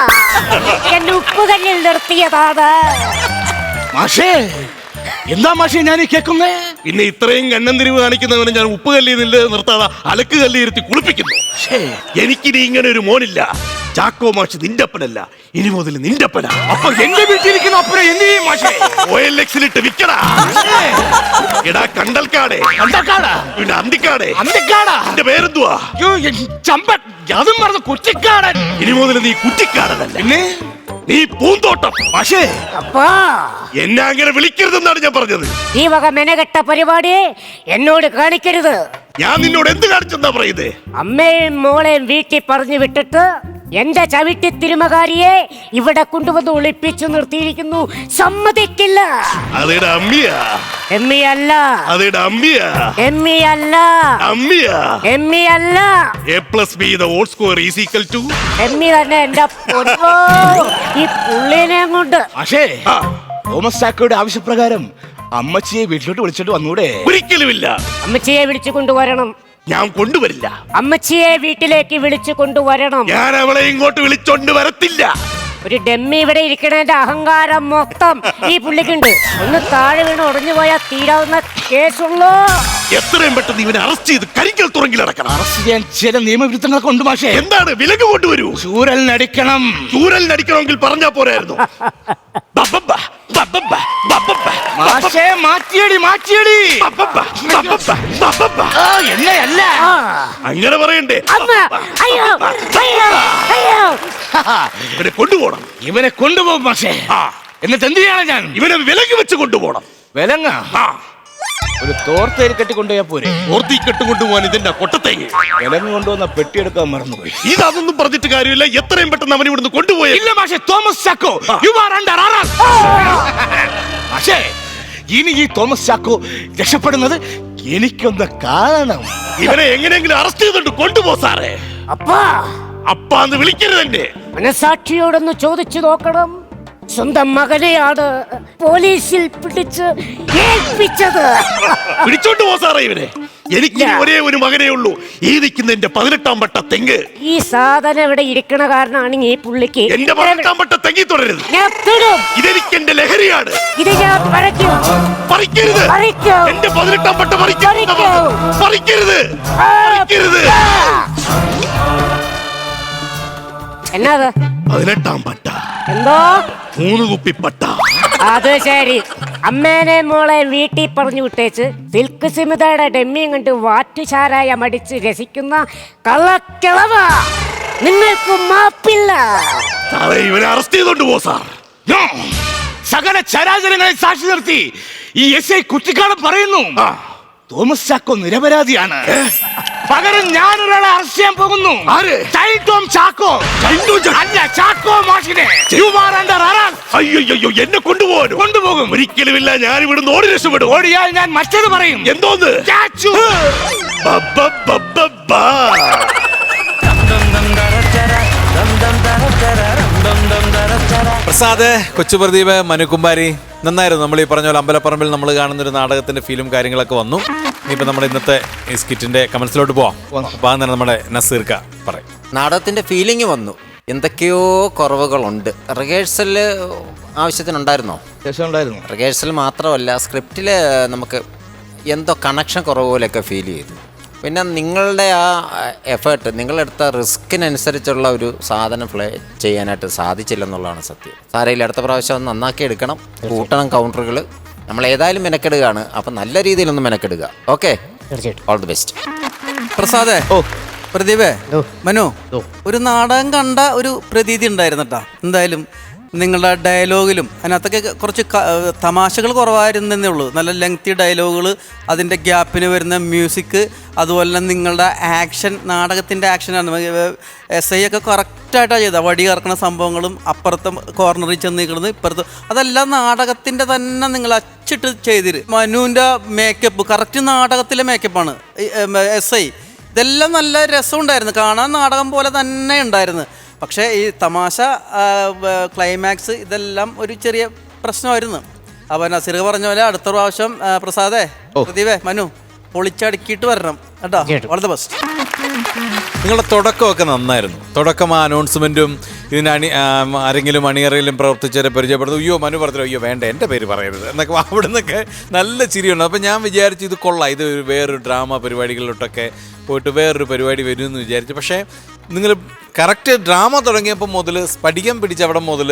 എന്നെ ഉപ്പുകല്ലിൽ നിർത്തിയതാണ്.
മാഷേ, എന്താ മാഷേ ഞാൻ കേൾക്കുന്നേ?
പിന്നെ ഇത്രയും കണ്ണന്തിരിവ് കാണിക്കുന്നവനെ ഞാൻ ഉപ്പ് കല്ലി നിർത്താതെ അലക്ക് കല്ലി ഇരുത്തി കുളിപ്പിക്കുന്നു. എനിക്കിനി ഇങ്ങനെ ഒരു മോനില്ല. ചാക്കോ മാഷ് നിന്റപ്പനല്ല, ഇനി മുതൽ നിന്റപ്പന.
അപ്പൊ എന്റെ വീട്ടിലിരിക്കുന്ന അപ്പുറം എന്ത് ചെയ്യും മാഷേ?
OLX-ലിട്ട് വിക്കടാ. എടാ കണ്ടൽക്കാടെ,
കണ്ടൽക്കാടാ?
പിന്നെ അന്തിക്കാടെ.
അന്തിക്കാടാ?
എന്റെ പേരെന്തുവാ?
ചമ്പൻ. അതും മറന്ന് കുറ്റിക്കാടൻ.
ഇനി മുതൽ നീ കുറ്റിക്കാടനല്ല,
പിന്നെ
നീ പൂന്തോട്ടം.
മാഷേ
അപ്പാ
എന്നെ അങ്ങനെ വിളിക്കരുതെന്നാണ് ഞാൻ പറഞ്ഞത്.
ഈ വക മെനകെട്ട പരിപാടി എന്നോട് കാണിക്കരുത്.
ഞാൻ നിന്നോട് എന്ത് കാണിച്ചെന്നാ പറയുന്നേ?
അമ്മയും മോളെയും വീട്ടിൽ പറഞ്ഞു വിട്ടിട്ട് എന്റെ ചവിട്ടി തിരുമകാരിയെ ഇവിടെ കൊണ്ടുവന്ന് ഒളിപ്പിച്ചു നിർത്തിയിരിക്കുന്നു. സമ്മതിക്കില്ല.
അതേടാ അമ്മിയാ.
എമ്മിയല്ല.
അതേടാ അമ്മിയാ.
എമ്മിയല്ല.
അമ്മിയാ.
എമ്മിയല്ല.
A+B the whole square is equal to.
എമ്മി തന്നെ. എന്റെ പൊന്നോ, ഈ പുള്ളിനെ കൊണ്ട്.
മാഷേ തോമസ് ചാക്കോയുടെ ആവശ്യപ്രകാരം അമ്മച്ചിയെ വീട്ടിലോട്ട് വിളിച്ചിട്ട് വന്നൂടെ?
ഒരിക്കലുമില്ല.
അമ്മച്ചിയെ വിളിച്ചു കൊണ്ടുവരണം.
ഞാൻ കൊണ്ടുവരില്ല.
അമ്മച്ചിയെ വീട്ടിലേക്ക് വിളിച്ചു കൊണ്ടുവരണം.
ഞാൻ അവളെ ഇങ്ങോട്ട് വിളിച്ചോണ്ട് വരത്തില്ല.
ഒരു ഡമ്മി ഇവിടെ ഇരിക്കണേന്റെ അഹങ്കാരം മൊത്തം ഈ പുള്ളിക്കുണ്ട്. ഒന്ന് താഴെ വീണ് ഉടഞ്ഞു പോയാൽ തീരാവുന്ന കേസുള്ളൂ.
എത്രയും പെട്ടെന്ന് ഇവനെ അറസ്റ്റ് ചെയ്ത് കരിക്കൽ തുറങ്കിലടക്കണം.
അറസ്റ്റ് ചെയ്യാൻ ചില നിയമവിരുദ്ധങ്ങളൊക്കെ ഉണ്ട് മാഷേ.
എന്താണ്? വിലക്ക് കൊണ്ടുവരൂ.
ചൂരലിനടിക്കണം.
ചൂരലിനടിക്കണമെങ്കിൽ പറഞ്ഞാ പോരായിരുന്നു.
മാഷേ മാറ്റിയടി മാറ്റിയടി. എന്നല്ല
അങ്ങനെ പറയണ്ടേ?
അമ്മ, അയ്യോ, അയ്യോ, അയ്യോ.
ഇവനെ കൊണ്ടുപോകണം.
ഇവനെ കൊണ്ടുപോകും മാഷേ. എന്നിട്ട് എന്ത് ചെയ്യണം ഞാൻ?
ഇവനെ വിലക്ക് വെച്ച് കൊണ്ടുപോകണം.
വിലങ്ങ ഒരു തോർത്തേരി കെട്ടി കൊണ്ടുപോയാ പോരെ?
ഓർത്തി കെട്ടുകൊണ്ടുപോകാൻ ഇതിന്റെ കൊട്ടത്തേക്ക്
വിലങ്ങ് കൊണ്ടുവന്ന പെട്ടിയെടുക്കാൻ മറന്നുപോയി.
ഇതൊന്നും പറഞ്ഞിട്ട് കാര്യമില്ല. എത്രയും പെട്ടെന്ന് അവൻ ഇവിടുന്ന് കൊണ്ടുപോയി.
ഇല്ല മാഷേ, Thomas Chacko you are under arrest. മാഷേ ഇനി ഈ തോമസ് ചാക്കോ രക്ഷപ്പെടുന്നത് എനിക്കൊന്ന് കാണണം.
ഇവനെ എങ്ങനെയെങ്കിലും അറസ്റ്റ് ചെയ്തിട്ട് കൊണ്ടുപോ സാറേ.
അപ്പാ,
അപ്പാന്ന് വിളിക്കരുത് എന്നെ.
മനസാക്ഷിയോടൊന്ന് ചോദിച്ചു നോക്കണം. സ്വന്തം മകനെയാണ് പോലീസിൽ പിടിച്ച് ഏൽപ്പിച്ചത്.
പിടിച്ചോണ്ട് പോ സാറേ ഇവനെ. എനിക്ക് ഒരേ ഒരു മകനേ ഉള്ളൂ. ഈ നിൽക്കുന്ന എന്റെ 18-ാം പട്ട തെങ്ങ്.
ഈ സാധനം ഇവിടെ ഇരിക്കണ കാരണമാണ് ഈ പുള്ളിക്ക്.
എന്റെ 18-ാം പട്ട തെങ്ങി തുടരരുത്.
ഞാൻ തൊടും.
ഇതെനിക്ക് എന്റെ ലഹരിയാണ്.
ഇത് ഞാൻ പറിക്കും.
പറിക്കരുത്.
പറിക്കും.
എന്റെ 18-ാം പട്ട പറിക്കരുത്. പറിക്കരുത്. പറിക്കരുത്.
എന്നാത്?
18-ാം പട്ട.
എന്തോ
3 കുപ്പി പട്ട.
അത് ശരി. അമ്മേനെ മോളെ വീട്ടിൽ പറഞ്ഞു വിട്ടേച്ച് സിൽക്ക് സിമിതയുടെ ഡെമ്മിയും കണ്ട് വാറ്റുചാരായ മടിച്ച് രസിക്കുന്ന കള്ളക്കിളവ. നിങ്ങൾക്ക് മാപ്പില്ല.
സാറേ ഇവനെ അറസ്റ്റ് ചെയ്തോണ്ട് പോ സാർ.
സകല ചരാചരങ്ങളെ സാക്ഷി നിർത്തി ഈ SI കുറ്റിക്കാടൻ പറയുന്നു തോമസ് ചാക്കോ നിരപരാധിയാണ്. പകരം ഞാനൊരാളെ അറസ്റ്റ് ചെയ്യാൻ പോകുന്നു.
ആര്?
ടൈറ്റോം ചാക്കോ. അല്ല, ചാക്കോ മാഷിനെ. You are under arrest.
അയ്യോ എന്നെ കൊണ്ടുപോകാനോ?
കൊണ്ടുപോകും.
ഒരിക്കലുമില്ല. ഞാൻ ഇവിടുന്ന് ഓടി രക്ഷപ്പെടും.
ഓടിയാൽ ഞാൻ മറ്റേത് പറയും.
എന്തോന്ന്?
ചാച്ചു.
പ്രസാദ്, കൊച്ചുപ്രദീപ്, മനുകുമാരി, നന്നായിരുന്നു. നമ്മൾ ഈ പറഞ്ഞ പോലെ അമ്പലപ്പറമ്പിൽ നമ്മൾ കാണുന്ന ഒരു നാടകത്തിന്റെ ഫീലും കാര്യങ്ങളൊക്കെ വന്നു. ഇനിയിപ്പോൾ നമ്മുടെ ഇന്നത്തെ ഈ സ്കിറ്റിന്റെ കമന്റ്സിലോട്ട് പോവാം. അപ്പോൾ തന്നെ നമ്മുടെ നസീർക്ക പറയും.
നാടകത്തിൻ്റെ ഫീലിംഗ് വന്നു. എന്തൊക്കെയോ കുറവുകളുണ്ട്. റിഹേഴ്സൽ ആവശ്യത്തിനുണ്ടായിരുന്നോ?
ഉണ്ടായിരുന്നു.
റിഹേഴ്സൽ മാത്രമല്ല, സ്ക്രിപ്റ്റിൽ നമുക്ക് എന്തോ കണക്ഷൻ കുറവ് പോലെയൊക്കെ ഫീൽ ചെയ്തു. പിന്നെ നിങ്ങളുടെ ആ എഫേർട്ട്, നിങ്ങളെടുത്ത റിസ്കിനനുസരിച്ചുള്ള ഒരു സാധനം പ്ലേ ചെയ്യാനായിട്ട് സാധിച്ചില്ലെന്നുള്ളതാണ് സത്യം. സാരയില്ല, അടുത്ത പ്രാവശ്യം ഒന്ന് നന്നാക്കി എടുക്കണം. കൂട്ടണം കൗണ്ടറുകൾ. നമ്മൾ ഏതായാലും മെനക്കെടുകയാണ്. അപ്പം നല്ല രീതിയിലൊന്ന് മെനക്കെടുക. Okay, all the best.
പ്രസാദേ, പ്രദീപേ, മനു, ഒരു നാടകം കണ്ട ഒരു പ്രതീതി ഉണ്ടായിരുന്നു കേട്ടോ. എന്തായാലും നിങ്ങളുടെ ഡയലോഗിലും അതിനകത്തൊക്കെ കുറച്ച് തമാശകൾ കുറവായിരുന്നേ ഉള്ളൂ. നല്ല ലെങ്തി ഡയലോഗുകൾ, അതിൻ്റെ ഗ്യാപ്പിന് വരുന്ന മ്യൂസിക്, അതുപോലെ തന്നെ നിങ്ങളുടെ ആക്ഷൻ, നാടകത്തിൻ്റെ ആക്ഷനാണ്. SI ഒക്കെ കറക്റ്റായിട്ടാണ് ചെയ്തത്. വടി കറക്കുന്ന സംഭവങ്ങളും അപ്പുറത്തെ കോർണറിൽ ചെന്ന് നിൽക്കുന്നത് ഇപ്പുറത്ത്, അതെല്ലാം നാടകത്തിൻ്റെ തന്നെ നിങ്ങൾ അച്ചിട്ട് ചെയ്തിര്. മനുവിൻ്റെ മേക്കപ്പ് കറക്റ്റ് നാടകത്തിലെ മേക്കപ്പാണ്. SI ഇതെല്ലാം നല്ല രസമുണ്ടായിരുന്നു കാണാൻ, നാടകം പോലെ തന്നെ ഉണ്ടായിരുന്നു. പക്ഷേ ഈ തമാശ, ക്ലൈമാക്സ്, ഇതെല്ലാം ഒരു ചെറിയ പ്രശ്നമായിരുന്നു. അപ്പോൾ നസീർ പറഞ്ഞ പോലെ അടുത്ത പ്രാവശ്യം പ്രസാദേ, പ്രദീപേ, മനു, പൊളിച്ചടുക്കിയിട്ട് വരണം കേട്ടോ. All the best.
നിങ്ങളുടെ തുടക്കമൊക്കെ നന്നായിരുന്നു. തുടക്കം ആ അനൗൺസ്മെന്റും ഇതിന് ആരെങ്കിലും അണിയറയിലും പ്രവർത്തിച്ചവരെ പരിചയപ്പെടുന്നു. അയ്യോ മനു പറഞ്ഞു, അയ്യോ വേണ്ട എൻ്റെ പേര് പറയരുത് എന്നൊക്കെ അവിടെ നിന്നൊക്കെ നല്ല ചിരിയുണ്ട്. അപ്പം ഞാൻ വിചാരിച്ചു ഇത് കൊള്ളാം, ഇത് വേറൊരു ഡ്രാമ പരിപാടികളിലോട്ടൊക്കെ പോയിട്ട് വേറൊരു പരിപാടി വരുമെന്ന് വിചാരിച്ചു. പക്ഷേ നിങ്ങൾ കറക്റ്റ് ഡ്രാമ തുടങ്ങിയപ്പോൾ മുതൽ സ്ഫടികം പിടിച്ച അവിടെ മുതൽ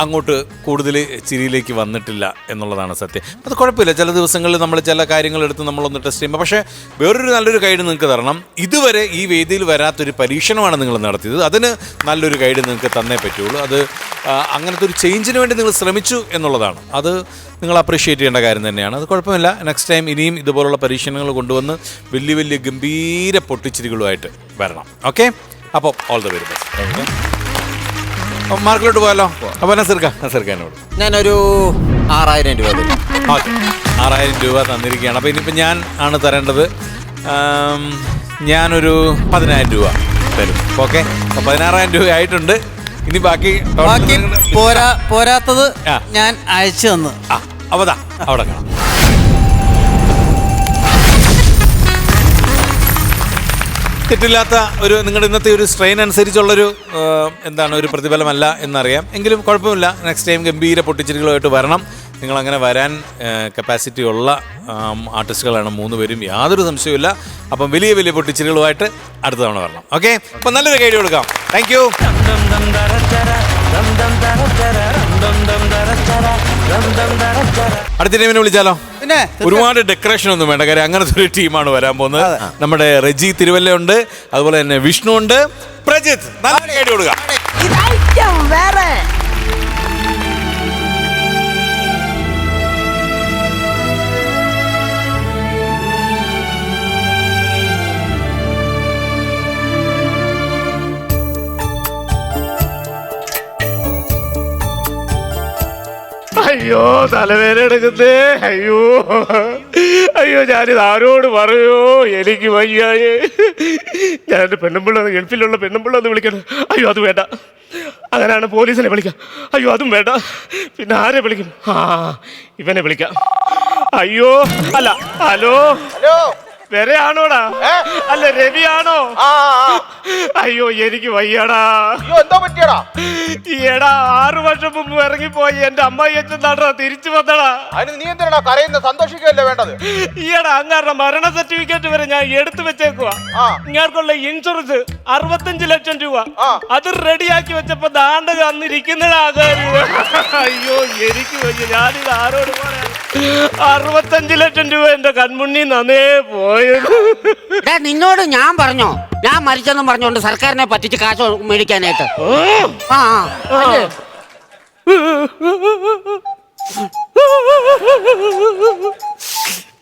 അങ്ങോട്ട് കൂടുതൽ ചിരിയിലേക്ക് വന്നിട്ടില്ല എന്നുള്ളതാണ് സത്യം. അത് കുഴപ്പമില്ല. ചില ദിവസങ്ങളിൽ നമ്മൾ ചില കാര്യങ്ങളെടുത്ത് നമ്മളൊന്ന് ടെസ്റ്റ് ചെയ്യുമ്പോൾ, പക്ഷേ വേറൊരു നല്ലൊരു ഗൈഡ് നിങ്ങൾക്ക് തരണം. ഇതുവരെ ഈ വേദിയിൽ വരാത്തൊരു പരീക്ഷണമാണ് നിങ്ങൾ നടത്തിയത്. അതിന് നല്ലൊരു ഗൈഡ് നിങ്ങൾക്ക് തന്നേ പറ്റുള്ളൂ. അത് അങ്ങനത്തെ ഒരു ചേഞ്ചിന് വേണ്ടി നിങ്ങൾ ശ്രമിച്ചു എന്നുള്ളതാണ്. അത് നിങ്ങൾ അപ്രീഷിയേറ്റ് ചെയ്യേണ്ട കാര്യം തന്നെയാണ്. അത് കുഴപ്പമില്ല. നെക്സ്റ്റ് ടൈം ഇനിയും ഇതുപോലുള്ള പരീക്ഷണങ്ങൾ കൊണ്ടുവന്ന് വലിയ വലിയ ഗംഭീര പൊട്ടിച്ചിരികളുമായിട്ട് വരണം. ഓക്കെ, അപ്പോൾ ഓൾ ദ വെരി ബെസ്റ്റ്. മാർക്കിലോട്ട് പോയാലോ? അപ്പോൾ നസീർക്കാനോട്
ഞാനൊരു 6000 രൂപ തരും.
ഓക്കെ, 6000 രൂപ തന്നിരിക്കുകയാണ്. അപ്പോൾ ഇനിയിപ്പോൾ ഞാൻ ആണ് തരേണ്ടത്. ഞാനൊരു 10000 രൂപ തരും. ഓക്കെ, അപ്പോൾ 16000 രൂപ ആയിട്ടുണ്ട്. ഇനി ബാക്കി
പോരാത്തത് ഞാൻ അയച്ചു തന്നു.
അവതാ അവിടെ കാണാം. തെറ്റില്ലാത്ത ഒരു നിങ്ങളുടെ ഇന്നത്തെ ഒരു സ്ട്രെയിൻ അനുസരിച്ചുള്ളൊരു ഒരു പ്രതിഫലമല്ല എന്നറിയാം. എങ്കിലും കുഴപ്പമില്ല. നെക്സ്റ്റ് ടൈം ഗംഭീര പൊട്ടിച്ചിരികളുമായിട്ട് വരണം. നിങ്ങളങ്ങനെ വരാൻ കപ്പാസിറ്റി ഉള്ള ആർട്ടിസ്റ്റുകളാണ് 3 പേരും, യാതൊരു സംശയവുമില്ല. അപ്പം വലിയ വലിയ പൊട്ടിച്ചിരികളുമായിട്ട് അടുത്ത തവണ വരണം. ഓക്കെ, അപ്പം നല്ലൊരു ഗൈഡ് കൊടുക്കാം. Thank you. അടുത്ത ടീമിനെ വിളിച്ചാലോ?
പിന്നെ
ഒരുപാട് ഡെക്കറേഷൻ ഒന്നും വേണ്ട, കാര്യം അങ്ങനത്തെ ഒരു ടീമാണ് വരാൻ പോകുന്നത്. നമ്മുടെ റെജി തിരുവല്ല ഉണ്ട്, അതുപോലെ തന്നെ വിഷ്ണു ഉണ്ട്, പ്രജിത്ത്. നല്ല ഗൈഡ് കൊടുക്കാം.
അയ്യോ തലവേദന എടുക്കുന്നേ. അയ്യോ അയ്യോ, ഞാനിത് ആരോട് പറയോ? എനിക്ക് വയ്യായേ. ഞാൻ പെണ്ണുമ്പിള്ള, ഗൾഫിലുള്ള പെണ്ണുമ്പിള്ള ഒന്ന് വിളിക്കണം. അയ്യോ അത് വേണ്ട, അങ്ങനെയാണ് പോലീസിനെ വിളിക്കാം. അയ്യോ അതും വേണ്ട, പിന്നെ ആരെ വിളിക്കും? ഇവനെ വിളിക്കാം. അയ്യോ അല്ല, ഹലോ വരെയാണോടാ? അല്ല രവിയാണോ? അയ്യോ എനിക്ക് വയ്യടാ.
എന്തോ പറ്റിയടാ?
ഈടാ 6 വർഷം മുമ്പ് ഇറങ്ങിപ്പോയി എന്റെ അമ്മായി അച്ഛൻ നാടാ തിരിച്ചു വന്നടാ.
അതിന് നീ എന്തിനാ കരയുന്നത്? സന്തോഷിക്കുകയല്ലേ വേണ്ടത്?
ഈടാ അങ്ങാരുടെ മരണ സർട്ടിഫിക്കറ്റ് വരെ ഞാൻ എടുത്തു വെച്ചേക്കുവാ. ഇങ്ങാർക്കുള്ള ഇൻഷുറൻസ് 65 ലക്ഷം രൂപ അത് റെഡിയാക്കി വെച്ചപ്പോ ദാണ്ട് അന്നിരിക്കുന്നതാ. അയ്യോ എനിക്ക് വയ്യ, ഞാനിത് ആരോട് പറയാ? 65 ലക്ഷം രൂപ എന്റെ കൺമുന്നിൽ നന്നേ പോയത്.
നിന്നോട് ഞാൻ പറഞ്ഞോ, ഞാൻ മരിച്ചെന്നും പറഞ്ഞോണ്ട് സർക്കാരിനെ പറ്റിച്ച് കാശ് മേടിക്കാനായിട്ട്?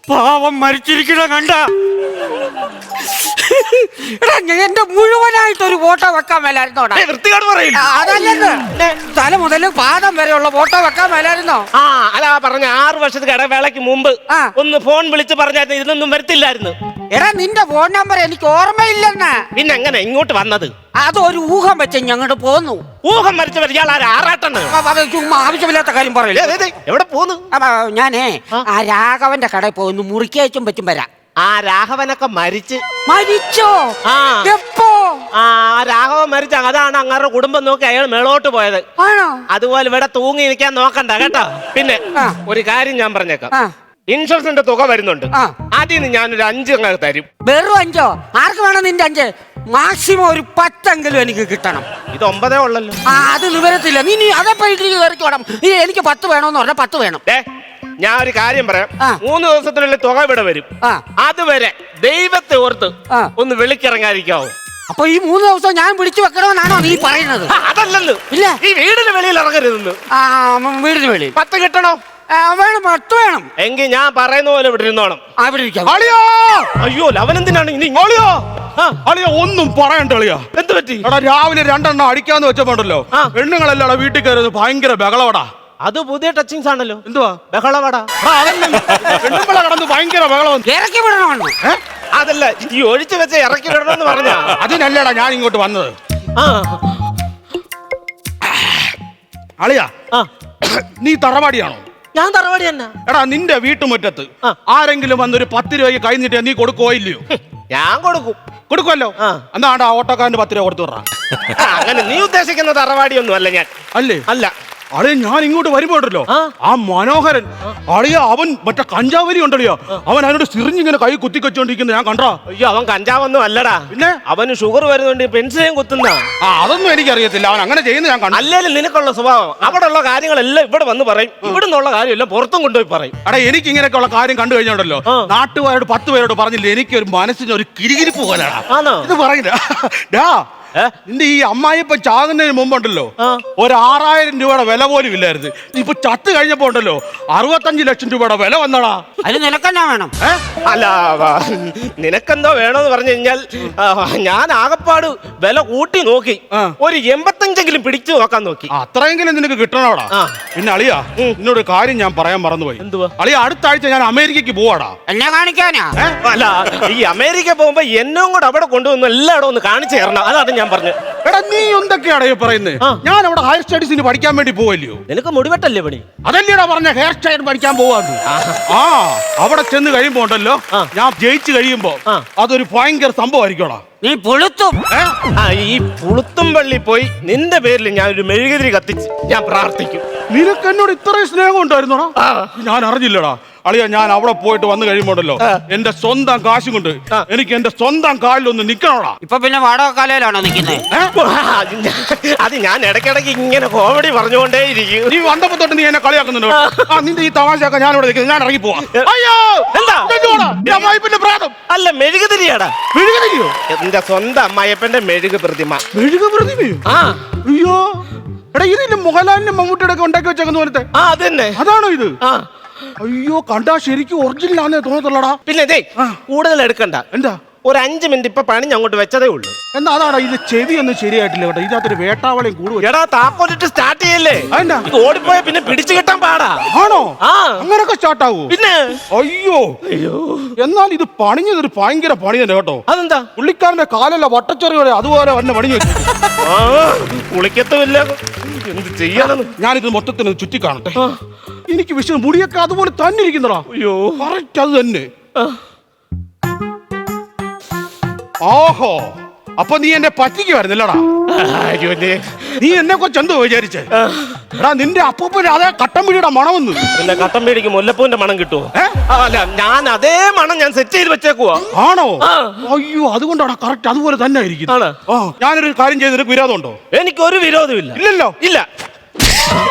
പാവം മരിച്ചിരിക്കണ കണ്ട. എന്റെ മുഴുവനായിട്ടൊരു ഫോട്ടോ വെക്കാൻ മേലായിരുന്നോടാ? അതല്ലെന്ന്, തല മുതൽ പാദം വരെയുള്ള ഫോട്ടോ വെക്കാൻ മേലായിരുന്നോ?
അതാ പറഞ്ഞ 6 വർഷത്തെ ഇടവേളയ്ക്ക് മുമ്പ് ഒന്ന് ഫോൺ വിളിച്ച് പറഞ്ഞായിരുന്നു ഇതൊന്നും വരത്തില്ലായിരുന്നു.
എടാ നിന്റെ ഫോൺ നമ്പർ എനിക്ക് ഓർമ്മയില്ലെന്ന്.
പിന്നെ എങ്ങനെ ഇങ്ങോട്ട് വന്നത്?
അതൊരു ഊഹം വെച്ച് ഞങ്ങോട്ട് പോന്നു.
ഊഹം മരിച്ചവർ ഇയാൾ ആറാട്ടാണ്.
ചുമ്മാ ആവശ്യമില്ലാത്ത കാര്യം പറയില്ല.
എവിടെ പോന്നു?
ഞാനേ ആ രാഘവന്റെ കടയിൽ പോകുന്നു, മുറിക്കേച്ചും പറ്റും വരാം.
ആ രാഘവനൊക്കെ
മരിച്ചോ? എപ്പോ?
രാഘവൻ മരിച്ച അതാണ് അങ്ങാരുടെ കുടുംബം നോക്കി അയാൾ മേളോട്ട് പോയത്. അതുപോലെ ഇവിടെ തൂങ്ങി നിൽക്കാൻ നോക്കണ്ട കേട്ടോ. പിന്നെ ഒരു കാര്യം ഞാൻ പറഞ്ഞേക്കാം, ഇൻഷുറൻസിന്റെ തുക വരുന്നുണ്ട്. അതിന് ഞാനൊരു 5 അങ്ങ് തരും.
വെറും 5? ആർക്ക് വേണം നിന്റെ 5? മാക്സിമം ഒരു 10 എനിക്ക് കിട്ടണം.
ഇത് 9 ഉള്ളല്ലോ.
അത് വിവരത്തില്ല. നീ അതപ്പോ കയറിക്ക് വേണം. എനിക്ക് 10 വേണമെന്ന് പറഞ്ഞാൽ 10 വേണം.
ഞാൻ ഒരു കാര്യം പറയാം, 3 ദിവസത്തിനുള്ളിൽ തുക ഇവിടെ വരും. അതുവരെ ദൈവത്തെ ഓർത്ത് ഒന്ന് വിളിക്കിറങ്ങാതിരിക്കാവോ?
അപ്പൊ ഈ 3 ദിവസം ഞാൻ വിളിച്ചു വെക്കണമെന്നാണോ നീ പറയുന്നത്?
അതല്ലല്ലോ,
ഇല്ല
ഈ വീടിന് വെളിയിൽ ഇറങ്ങരുതെന്ന്.
വീടിന് വെളിയിൽ
10 കിട്ടണോ?
വേണം, 10 വേണം.
എങ്കിൽ ഞാൻ പറയുന്ന പോലെ ഇവിടെ ഇരുന്നോണം. അയ്യോ ലവനെന്തിനാണ് ഇനി?
അളിയ ഒന്നും പറയണ്ട അളിയ.
എന്ത് പറ്റി?
എടാ രാവിലെ 2 എണ്ണം അടിക്കാന്ന് വെച്ചപ്പോണ്ടല്ലോ, പെണ്ണുങ്ങളെല്ലാം വീട്ടിൽ കയറുന്നത് ഭയങ്കര ബഹളവടാ.
അത് പുതിയ ടച്ചിങ്സ് ആണല്ലോ.
എന്തുവാ
ബഹളവടാ?
പെണ്ണുങ്ങളെ കടന്ന് ഭയങ്കര ബഹളം.
ഇറക്കി വിടണമെന്ന്.
അതല്ല, ഈ ഒഴിച്ചു വെച്ച ഇറക്കി വിടണമെന്ന് പറഞ്ഞ
അതിനല്ലടാ ഞാൻ ഇങ്ങോട്ട് വന്നത്. അളിയ നീ തറവാടിയാണോ?
ഞാൻ തറവാടി തന്നെ.
എടാ നിന്റെ വീട്ടുമുറ്റത്ത് ആരെങ്കിലും വന്നൊരു 10 രൂപയ്ക്ക് കൈ നീട്ടിയാ നീ കൊടുക്കോ ഇല്ലയോ?
ഞാൻ കൊടുക്കും.
കൊടുക്കുമല്ലോ. എന്നാ ആ ഓട്ടോക്കാരന് 10 രൂപ കൊടുത്തു വിടറാ.
അങ്ങനെ നീ ഉദ്ദേശിക്കുന്ന തറവാടിയൊന്നും അല്ല ഞാൻ.
അല്ലേ?
അല്ല.
അളിയ ഞാൻ ഇങ്ങോട്ട് വരുമ്പോണ്ടല്ലോ ആ മനോഹരൻ അളിയ അവൻ മറ്റേ കഞ്ചാവലി ഉണ്ടല്ലോ, അവൻ അതിനോട് സിറിഞ്ഞിങ്ങനെ കൈ കുത്തിക്കൊച്ചോണ്ടിരിക്കുന്നത് ഞാൻ കണ്ടാ.
അയ്യോ അവൻ കഞ്ചാവൊന്നും അല്ലടാ.
പിന്നെ
അവന് ഷുഗർ വരുന്നുണ്ട് പെൻസിലും കുത്തുന്ന.
അതൊന്നും എനിക്കറിയത്തില്ല, അവൻ അങ്ങനെ ചെയ്യുന്നത് ഞാൻ കണ്ടു.
അല്ലേലും നിനക്കുള്ള സ്വഭാവം അവിടെ ഉള്ള കാര്യങ്ങളെല്ലാം ഇവിടെ വന്ന് പറയും, ഇവിടെ നിന്നുള്ള കാര്യമെല്ലാം പുറത്തും കൊണ്ടുപോയി പറയും.
എടാ എനിക്ക് ഇങ്ങനെയൊക്കെ ഉള്ള കാര്യം കണ്ടു കഴിഞ്ഞോണ്ടല്ലോ നാട്ടുകാരോട് 10 പേരോട് പറഞ്ഞില്ല എനിക്കൊരു മനസ്സിന് ഒരു കിരികിരിപ്പ് പോലെയാണ് ഇത് പറയുന്നത്. നിന്റെ ഈ അമ്മായിപ്പ ചാകുന്നതിന് മുമ്പുണ്ടല്ലോ 6,000 രൂപയുടെ വില പോലും ഇല്ലായിരുന്നു. ഇപ്പൊ ചത്ത് കഴിഞ്ഞപ്പോ ഉണ്ടല്ലോ 65 ലക്ഷം രൂപയുടെ വില വന്നടാ.
അതിന് നിനക്കെന്നാ വേണം?
അല്ല നിനക്കെന്തോ വേണോന്ന് പറഞ്ഞു കഴിഞ്ഞാൽ ഞാൻ ആകപ്പാട് വില കൂട്ടി നോക്കി, ഒരു 85 പിടിച്ചു നോക്കാൻ നോക്കി.
അത്രയെങ്കിലും നിനക്ക് കിട്ടണോടാ. പിന്നെ അളിയാ എന്നോട് കാര്യം ഞാൻ പറയാൻ മറന്നുപോയി.
എന്തുവാ?
അളിയ അടുത്ത ആഴ്ച ഞാൻ അമേരിക്കക്ക് പോവാടാ.
എന്നെ കാണിക്കാനാ?
അല്ല ഈ അമേരിക്ക പോകുമ്പോ എന്നും കൂടെ അവിടെ കൊണ്ടുവന്ന് എല്ലായിടവും ഒന്ന് കാണിച്ചു തരണം. അതാണ് ഞാൻ പറഞ്ഞു.
എടാ നീ എന്തൊക്കെയാടാ പറയുന്നത്? ഞാൻ അവിടെ ഹയർ സ്റ്റഡീസിന് പഠിക്കാൻ വേണ്ടി പോവല്ലയോ?
നിനക്ക് മുടിവെട്ടല്ലേ പണി?
അതല്ലേടാ പറഞ്ഞ ഹെയർ സ്റ്റൈൽ പഠിക്കാൻ പോവാന്ന്. അവിടെ ചെന്ന് കഴിയുമ്പോ ഉണ്ടല്ലോ ഞാൻ ജയിച്ചു കഴിയുമ്പോ അതൊരു ഭയങ്കര സംഭവമായിരിക്കോടാ.
നീ പുളുത്തും.
ഈ പുളുത്തും പള്ളി പോയി നിന്റെ പേരിൽ ഞാൻ ഒരു മെഴുകുതിരി കത്തിച്ച് ഞാൻ പ്രാർത്ഥിക്കും.
നിനക്ക് എന്നോട് ഇത്രയും സ്നേഹം ഉണ്ടായിരുന്നോടാ? ഞാൻ അറിഞ്ഞില്ലടാ അളിയ. ഞാൻ അവിടെ പോയിട്ട് വന്നു കഴിയുമ്പോണ്ടല്ലോ എന്റെ സ്വന്തം കാശും കൊണ്ട് എനിക്ക് എന്റെ സ്വന്തം കാലിലൊന്ന് നിക്കണോടാ.
ഇപ്പൊ പിന്നെ വാടക കാലയിലാണോ നിക്കുന്നത്?
അത് ഞാൻ ഇടയ്ക്കിടയ്ക്ക് ഇങ്ങനെ കോമഡി പറഞ്ഞുകൊണ്ടേ ഇരിക്കും.
നീ വന്നപ്പോ തൊട്ട് നീ എന്നെ കളിയാക്കുന്നുണ്ടോ? നിന്റെ ഈ തമാശയൊക്കെ ഞാൻ ഇവിടെ നിൽക്കുന്നത്, ഞാൻ ഇറങ്ങി പോവാ.
അയ്യോ എന്താ
പ്രാതം
അല്ല മെഴുകുതിരിയാടാ.
മെഴുകുതിരിയോ?
എന്റെ സ്വന്തം അമ്മായിയപ്പന്റെ മെഴുകു പ്രതിമ.
മെഴുകു പ്രതിമയോ? അയ്യോ എടാ ഇതിന്റെ മോഹൻലാലിന്റെ മമ്മൂട്ടിയുടെ ഒക്കെ ഉണ്ടാക്കി വെച്ചേക്കുന്ന പോലത്തെ
അതന്നെ.
അതാണോ ഇത്? അയ്യോ കണ്ടാ ശരിക്കും ഒറിജിനൽ ആണെന്ന് തോന്നത്തുള്ളടാ.
പിന്നെ ഇതേ കൂടുതൽ എടുക്കണ്ട.
എന്താ
ഒരു 5 മിനിറ്റ് ഇപ്പൊ പണി അങ്ങോട്ട് വെച്ചതേ ഉള്ളൂ.
എന്നാ അതാടാ ഇത് ചെവി ഒന്നും ശരിയായിട്ടില്ല കേട്ടോ. ഇതിനകത്തൊരു വേട്ടാവളയും കൂടുതൽ.
എടാ താക്കോലിട്ട് സ്റ്റാർട്ട് ചെയ്യല്ലേ? ഇത് ഓടിപ്പോയ പിന്നെ പിടിച്ചു കിട്ടാൻ പാടാ.
ആണോ? അങ്ങനൊക്കെ സ്റ്റാർട്ട് ആവൂ?
പിന്നെ
അയ്യോ എന്നാൽ ഇത് പണിഞ്ഞതൊരു ഭയങ്കര പണി തന്നെ കേട്ടോ.
അതെന്താ?
പുള്ളിക്കാരന്റെ കാലല്ല വട്ടച്ചൊറിയോടെ അതുപോലെ തന്നെ പണിഞ്ഞു വെച്ചു.
കുളിക്കത്തുമില്ല, എന്ത് ചെയ്യാനെന്ന്.
ഞാനിത് മൊത്തത്തിൽ ചുറ്റി കാണട്ടെ. എനിക്ക് വിഷയം മുടിയൊക്കെ അതുപോലെ തന്നെ ഇരിക്കുന്നടാ.
അയ്യോ
കറക്റ്റ് അത് തന്നെ. ഓഹോ അപ്പൊ നീ എന്നെ പറ്റിക്കുമായിരുന്നല്ലടാ. നീ എന്നെ കൊച്ചു എന്തോ വിചാരിച്ചേ? എടാ നിന്റെ അപ്പൂപ്പന് അതേ കട്ടൻ പിടിയുടെ മണമെന്ന്.
പിന്നെ കട്ടൻ പിടിക്ക് മുല്ലപ്പൂവിന്റെ മണം കിട്ടുമോ? അല്ല ഞാൻ അതേ മണം ഞാൻ സെറ്റ് ചെയ്ത് വെച്ചേക്കുവാ.
ആണോ? അയ്യോ അതുകൊണ്ടാണ് കറക്റ്റ് അതുപോലെ തന്നെ ആയിരിക്കും. ഞാനൊരു കാര്യം ചെയ്ത് നിനക്ക് വിരോധമുണ്ടോ?
എനിക്കൊരു വിരോധമില്ല.
ഇല്ലല്ലോ?
ഇല്ല.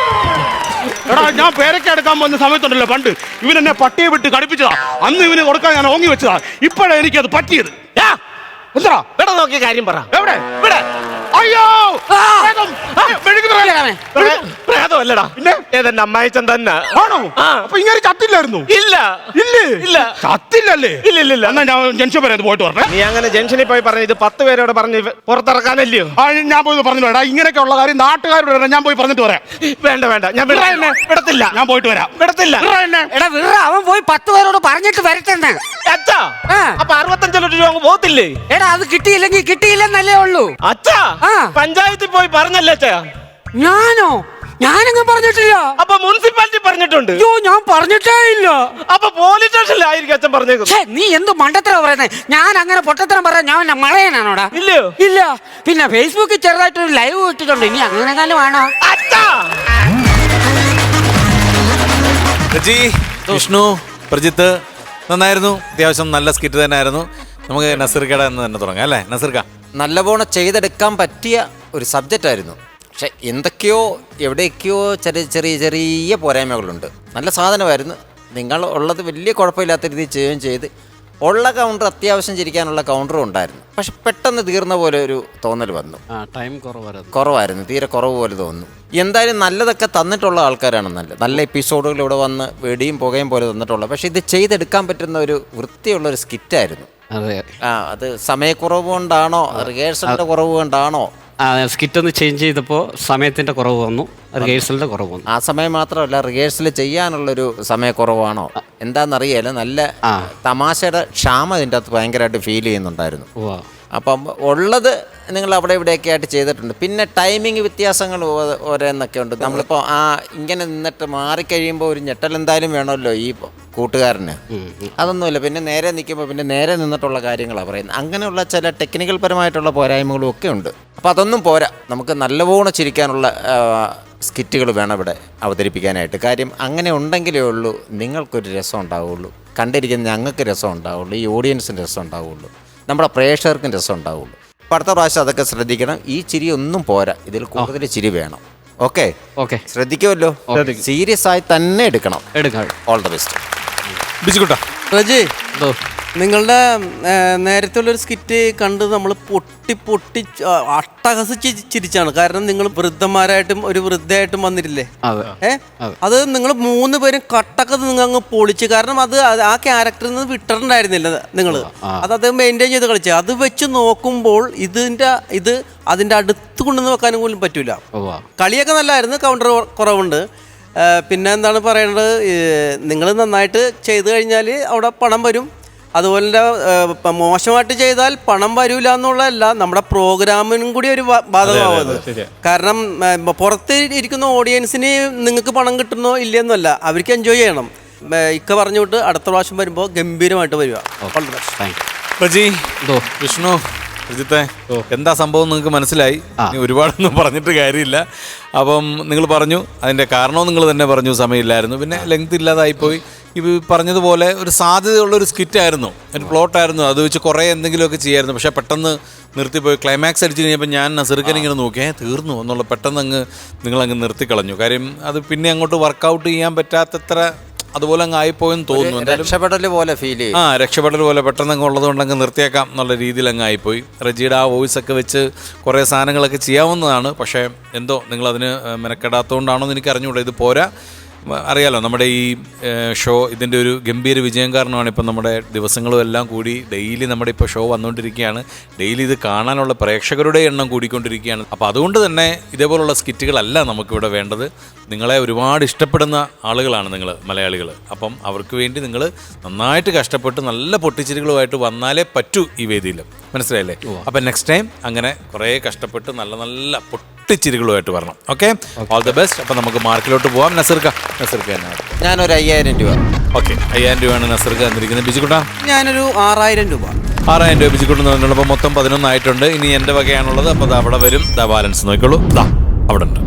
എടാ ഞാൻ പേരക്ക എടുക്കാൻ വന്ന സമയത്തുണ്ടല്ലോ പണ്ട് ഇവൻ എന്നെ പട്ടിയെ വിട്ട് കടിപ്പിച്ചതാ. അന്ന് ഇവന് കൊടുക്കാൻ ഞാൻ ഓങ്ങി വെച്ചതാ. ഇപ്പോഴാണ് എനിക്കത് പറ്റിയത്. എന്താ
ഇവിടെ നോക്കി കാര്യം പറ.
എവിടെ?
ഇവിടെ.
അയ്യോ
പ്രേതമല്ലടാ, പിന്നെ ഏതെന്റെ അമ്മായിച്ചൻ തന്നെ.
ആണോ? അപ്പൊ ഇങ്ങനെ ചത്തില്ലായിരുന്നു?
ഇല്ല.
ഇല്ലേ?
ഇല്ല.
ചത്തില്ലല്ലേ?
ഇല്ല.
എന്നാ ഞാൻ ജംഗ്ഷൻ വരെ പോയിട്ട് വരട്ടെ.
നീ അങ്ങനെ ജംഗ്ഷനിൽ പോയി പറഞ്ഞു ഇത് 10 പേരോട് പറഞ്ഞ് പുറത്തിറക്കാനല്ലയോ?
ഞാൻ പോയി പറഞ്ഞു വേടാ. ഇങ്ങനെയൊക്കെ ഉള്ള കാര്യം നാട്ടുകാരോട് ഞാൻ പോയി പറഞ്ഞിട്ട് വരാം.
വേണ്ട ഞാൻ വിടത്തില്ല.
ഞാൻ പോയിട്ട് വരാം.
വിടത്തില്ല.
എടാ വിറ അവൻ പോയി 10 പേരോട് പറഞ്ഞിട്ട് വരട്ടെന്ന്.
അച്ഛാ അപ്പൊ 65 ലക്ഷം രൂപ പോകത്തില്ലേ?
എടാ അത് കിട്ടിയില്ലെങ്കിൽ കിട്ടിയില്ലെന്നല്ലേ ഉള്ളൂ.
അച്ഛാ പഞ്ചായത്തിൽ പോയി പറഞ്ഞല്ലേ അച്ഛാ?
ഞാനങ്ങ് പറഞ്ഞിട്ടില്ല.
അപ്പൊ മുനിസിപ്പാലിറ്റി പറഞ്ഞിട്ടുണ്ട്?
അയ്യോ ഞാൻ പറഞ്ഞിട്ടേ ഇല്ല.
അപ്പൊ പോലീസ് സ്റ്റേഷനിലായിരിക്കും അച്ഛൻ പറഞ്ഞേക്കുന്നത്.
നീ എന്ത് മണ്ടത്തരം പറയുന്നത്? ഞാൻ അങ്ങനെ പൊട്ടത്തരം പറയാൻ ഞാൻ മളയനാണോടാ?
ഇല്ലയോ?
ഇല്ല. പിന്നെ ഫേസ്ബുക്കിൽ ചെറുതായിട്ടൊരു ലൈവ് ഇട്ടിട്ടുണ്ട്. ഇനി അങ്ങനെ കാലമാണോ?
അച്ഛാ
വിഷ്ണു പ്രജിത്ത് നന്നായിരുന്നു. അത്യാവശ്യം നല്ല സ്കിറ്റ് തന്നെ ആയിരുന്നു. നമുക്ക് നസീർക്കട എന്ന് തന്നെ തുടങ്ങാം അല്ലേ? നസീർക്ക
നല്ലപോലെ ചെയ്തെടുക്കാൻ പറ്റിയ ഒരു സബ്ജക്റ്റ് ആയിരുന്നു. പക്ഷെ എന്തൊക്കെയോ എവിടെയൊക്കെയോ ചെറിയ പോരായ്മകളുണ്ട്. നല്ല സാധനമായിരുന്നു. നിങ്ങൾ ഉള്ളത് വലിയ കുഴപ്പമില്ലാത്ത രീതിയിൽ ചെയ്യുകയും ചെയ്ത് ഉള്ള കൗണ്ടർ അത്യാവശ്യം ചിരിക്കാനുള്ള കൗണ്ടറും ഉണ്ടായിരുന്നു. പക്ഷെ പെട്ടെന്ന് തീർന്ന പോലെ ഒരു തോന്നൽ വന്നു.
ടൈം
കുറവായിരുന്നു, തീരെ കുറവ് പോലെ തോന്നുന്നു. എന്തായാലും നല്ലതൊക്കെ തന്നിട്ടുള്ള ആൾക്കാരാണ്. നല്ല എപ്പിസോഡുകൾ ഇവിടെ വന്ന് വെടിയും പുകയും പോലെ തന്നിട്ടുള്ളത്. പക്ഷെ ഇത് ചെയ്തെടുക്കാൻ പറ്റുന്ന ഒരു വൃത്തിയുള്ളൊരു സ്കിറ്റായിരുന്നു. അത് സമയക്കുറവ് കൊണ്ടാണോ റിഹേഴ്സലിന്റെ കുറവ് കൊണ്ടാണോ?
സ്കിറ്റ് ഒന്ന് ചേഞ്ച് ചെയ്തപ്പോൾ സമയത്തിന്റെ കുറവ് വന്നു, റിഹേഴ്സലിന്റെ കുറവ് വന്നു.
ആ സമയം മാത്രമല്ല റിഹേഴ്സൽ ചെയ്യാനുള്ളൊരു സമയക്കുറവാണോ എന്താണെന്നറിയാലോ. നല്ല തമാശയുടെ ക്ഷാമം ഇതിൻ്റെ അകത്ത് ഭയങ്കരമായിട്ട് ഫീൽ ചെയ്യുന്നുണ്ടായിരുന്നു. അപ്പം ഉള്ളത് നിങ്ങൾ അവിടെ ഇവിടെയൊക്കെ ആയിട്ട് ചെയ്തിട്ടുണ്ട്. പിന്നെ ടൈമിങ് വ്യത്യാസങ്ങൾ ഓരോന്നൊക്കെ ഉണ്ട്. നമ്മളിപ്പോൾ ഇങ്ങനെ നിന്നിട്ട് മാറിക്കഴിയുമ്പോൾ ഒരു ഞെട്ടൽ എന്തായാലും വേണമല്ലോ ഈ കൂട്ടുകാരന്. അതൊന്നുമില്ല. പിന്നെ നേരെ നിൽക്കുമ്പോൾ പിന്നെ നേരെ നിന്നിട്ടുള്ള കാര്യങ്ങളാണ് പറയുന്നത്. അങ്ങനെയുള്ള ചില ടെക്നിക്കൽ പരമായിട്ടുള്ള പോരായ്മകളും ഒക്കെ ഉണ്ട്. അപ്പോൾ അതൊന്നും പോരാ. നമുക്ക് നല്ലവണ്ണം ചിരിക്കാനുള്ള സ്കിറ്റുകൾ വേണം ഇവിടെ അവതരിപ്പിക്കാനായിട്ട്. കാര്യം അങ്ങനെ ഉണ്ടെങ്കിലേ ഉള്ളൂ നിങ്ങൾക്കൊരു രസം ഉണ്ടാവുള്ളൂ, കണ്ടിരിക്കുന്ന ഞങ്ങൾക്ക് രസം ഉണ്ടാവുള്ളൂ, ഈ ഓഡിയൻസിന് രസം ഉണ്ടാവുള്ളൂ, നമ്മുടെ പ്രേക്ഷകർക്കും രസം ഉണ്ടാവുള്ളൂ. അപ്പോൾ അടുത്ത പ്രാവശ്യം അതൊക്കെ ശ്രദ്ധിക്കണം. ഈ ചിരി ഒന്നും പോരാ, ഇതിൽ കൂടുതൽ ചിരി വേണം. ഓക്കെ ശ്രദ്ധിക്കുമല്ലോ. സീരിയസ് ആയി തന്നെ എടുക്കണം. All the best.
ബിജുക്കുട്ടാ,
റജി, നിങ്ങളുടെ നേരത്തെ ഉള്ളൊരു സ്കിറ്റ് കണ്ട് നമ്മൾ പൊട്ടി അട്ടഹസിച്ച് ചിരിച്ചാണ്. കാരണം നിങ്ങൾ വൃദ്ധന്മാരായിട്ടും ഒരു വൃദ്ധയായിട്ടും വന്നിട്ടില്ലേ? അത് നിങ്ങൾ 3 പേരും കട്ടൊക്കെ നിങ്ങൾ അങ്ങ് പൊളിച്ച്. കാരണം അത് ആ ക്യാരക്ടറിൽ നിന്ന് വിട്ടിട്ടുണ്ടായിരുന്നില്ല നിങ്ങൾ. അത് മെയിൻറ്റെയിൻ ചെയ്ത് കളിച്ചത്. അത് വെച്ച് നോക്കുമ്പോൾ അതിൻ്റെ അടുത്ത് കൊണ്ടുവന്ന് വെക്കാനും പോലും പറ്റൂല. കളിയൊക്കെ നല്ലതായിരുന്നു, കൗണ്ടർ കുറവുണ്ട്. പിന്നെ എന്താണ് പറയേണ്ടത്, നിങ്ങൾ നന്നായിട്ട് ചെയ്തു കഴിഞ്ഞാൽ അവിടെ പണം വരും. അതുപോലെ മോശമായിട്ട് ചെയ്താൽ പണം വരില്ല എന്നുള്ളതല്ല, നമ്മുടെ പ്രോഗ്രാമിനും കൂടി ഒരു ബാധകമാവുന്നത്. കാരണം പുറത്ത് ഇരിക്കുന്ന ഓഡിയൻസിന് നിങ്ങൾക്ക് പണം കിട്ടുന്നോ ഇല്ലയെന്നല്ല, അവർക്ക് എൻജോയ് ചെയ്യണം. ഇക്ക പറഞ്ഞു വിട്ട് അടുത്ത പ്രാവശ്യം വരുമ്പോൾ ഗംഭീരമായിട്ട് വരിക.
വിഷ്ണു, അജിത്തെ, എന്താ സംഭവം നിങ്ങൾക്ക് മനസ്സിലായി. ഒരുപാടൊന്നും പറഞ്ഞിട്ട് കാര്യമില്ല. അപ്പം നിങ്ങൾ പറഞ്ഞു, അതിൻ്റെ കാരണവും നിങ്ങൾ തന്നെ പറഞ്ഞു, സമയമില്ലായിരുന്നു, പിന്നെ ലെങ്ത് ഇല്ലാതായിപ്പോയി. ഇത് പറഞ്ഞതുപോലെ ഒരു സാധ്യതയുള്ളൊരു സ്കിറ്റായിരുന്നു, ഒരു പ്ലോട്ടായിരുന്നു. അത് വെച്ച് കുറേ എന്തെങ്കിലുമൊക്കെ ചെയ്യായിരുന്നു. പക്ഷേ പെട്ടെന്ന് നിർത്തിപ്പോയി. ക്ലൈമാക്സ് അടിച്ചു കഴിഞ്ഞപ്പോൾ ഞാൻ നസീർക്കനിങ്ങനെ നോക്കി തീർന്നു എന്നുള്ള പെട്ടെന്ന് നിങ്ങളങ്ങ് നിർത്തിക്കളഞ്ഞു. കാര്യം അത് പിന്നെ അങ്ങോട്ട് വർക്കൗട്ട് ചെയ്യാൻ പറ്റാത്തത്ര അതുപോലെ അങ്ങ് ആയിപ്പോയെന്ന് തോന്നുന്നു.
രക്ഷപ്പെടൽ പോലെ ഫീൽ ചെയ്യും.
രക്ഷപ്പെടൽ പോലെ പെട്ടെന്ന് അങ്ങ് ഉള്ളത് കൊണ്ട് അങ്ങ് നിർത്തിയേക്കാം എന്നുള്ള രീതിയിൽ അങ്ങ് ആയിപ്പോയി. റജിയുടെ ആ വോയിസൊക്കെ വെച്ച് കുറേ സാധനങ്ങളൊക്കെ ചെയ്യാവുന്നതാണ്. പക്ഷേ എന്തോ നിങ്ങളതിന് മെനക്കെടാത്തതുകൊണ്ടാണോ എന്ന് എനിക്ക് അറിഞ്ഞുകൂടാ. ഇത് പോരാ. അറിയാലോ, നമ്മുടെ ഈ ഷോ ഇതിൻ്റെ ഒരു ഗംഭീര വിജയം കാരണമാണ് ഇപ്പം നമ്മുടെ ദിവസങ്ങളും എല്ലാം കൂടി ഡെയിലി നമ്മുടെ ഇപ്പോൾ ഷോ വന്നുകൊണ്ടിരിക്കുകയാണ്. ഡെയിലി ഇത് കാണാനുള്ള പ്രേക്ഷകരുടെ എണ്ണം കൂടിക്കൊണ്ടിരിക്കുകയാണ്. അപ്പോൾ അതുകൊണ്ട് തന്നെ ഇതേപോലുള്ള സ്കിറ്റുകളല്ല നമുക്കിവിടെ വേണ്ടത്. നിങ്ങളെ ഒരുപാട് ഇഷ്ടപ്പെടുന്ന ആളുകളാണ് നിങ്ങൾ മലയാളികൾ. അപ്പം അവർക്ക് വേണ്ടി നിങ്ങൾ നന്നായിട്ട് കഷ്ടപ്പെട്ട് നല്ല പൊട്ടിച്ചിരികളുമായിട്ട് വന്നാലേ പറ്റൂ ഈ വേദിയിൽ. മനസ്സിലായില്ലേ? അപ്പം നെക്സ്റ്റ് ടൈം അങ്ങനെ കുറേ കഷ്ടപ്പെട്ട് നല്ല നല്ല പൊട്ടിച്ചിരികളുമായിട്ട് വരണം. Okay, all the best. അപ്പം നമുക്ക് മാർക്കിലോട്ട് പോവാം. നസീർക്ക
ഞാനൊരു 5000 രൂപ.
ഓക്കെ, 5000 രൂപയാണ് നസീർക്ക തന്നിരിക്കുന്നത്. ബിജുക്കുട്ടാ,
ഞാനൊരു 6000 രൂപ.
6000 രൂപ ബിജുക്കുട്ടൻ തന്നിട്ടുള്ളപ്പോൾ മൊത്തം 11 ആയിട്ടുണ്ട്. ഇനി എൻ്റെ വകയാണുള്ളത്. അപ്പോൾ അത് അവിടെ വരും. ബാലൻസ് നോക്കിക്കോളൂ. അവിടെ ഉണ്ട്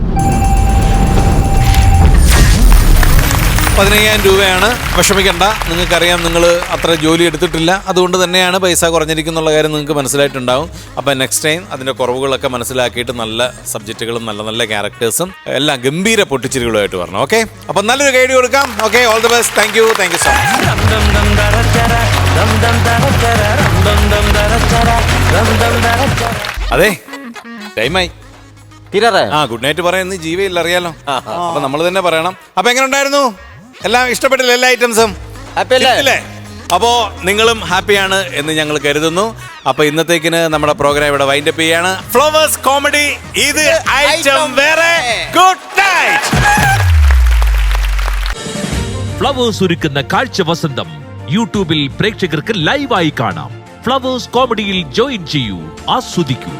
15,000 രൂപയാണ്. വിഷമിക്കണ്ട, നിങ്ങൾക്കറിയാം നിങ്ങൾ അത്ര ജോലി എടുത്തിട്ടില്ല, അതുകൊണ്ട് തന്നെയാണ് പൈസ കുറഞ്ഞിരിക്കുന്നുള്ള കാര്യം നിങ്ങൾക്ക് മനസ്സിലായിട്ടുണ്ടാവും. അപ്പം നെക്സ്റ്റ് ടൈം അതിൻ്റെ കുറവുകളൊക്കെ മനസ്സിലാക്കിയിട്ട് നല്ല സബ്ജക്റ്റുകളും നല്ല നല്ല ക്യാരക്ടേഴ്സും എല്ലാം ഗംഭീര പൊട്ടിച്ചിരികളുമായിട്ട് വരണം. ഓക്കെ, അപ്പം നല്ലൊരു ഗൈഡ് കൊടുക്കാം. Okay, all the best. Thank you so much. അതെ, ടൈമായി. ഗുഡ് നൈറ്റ് പറയുന്നത് ജീവയില്ല, അറിയാലോ. അപ്പൊ നമ്മൾ തന്നെ പറയണം. അപ്പൊ എങ്ങനെ ഉണ്ടായിരുന്നു? എല്ലാം ഇഷ്ടപ്പെട്ടില്ല? എല്ലാ ഐറ്റംസും ഹാപ്പിയല്ലേ? അപ്പോ നിങ്ങളും ഹാപ്പിയാണ് എന്ന് ഞങ്ങൾ കരുതുന്നു. അപ്പൊ ഇന്നത്തേക്കിന് നമ്മുടെ പ്രോഗ്രാം ഇവിടെ വൈൻഡപ്പ് ചെയ്യാണ്. ഫ്ലവേഴ്സ് കോമഡി, ഇത് ഐറ്റം വേറെ. Good night.
ഫ്ലവേഴ്സ് ഒരുക്കുന്ന കാഴ്ച വസന്തം യൂട്യൂബിൽ പ്രേക്ഷകർക്ക് ലൈവായി കാണാം. ഫ്ലവേഴ്സ് കോമഡിയിൽ ജോയിൻ ചെയ്യൂ, ആസ്വദിക്കൂ.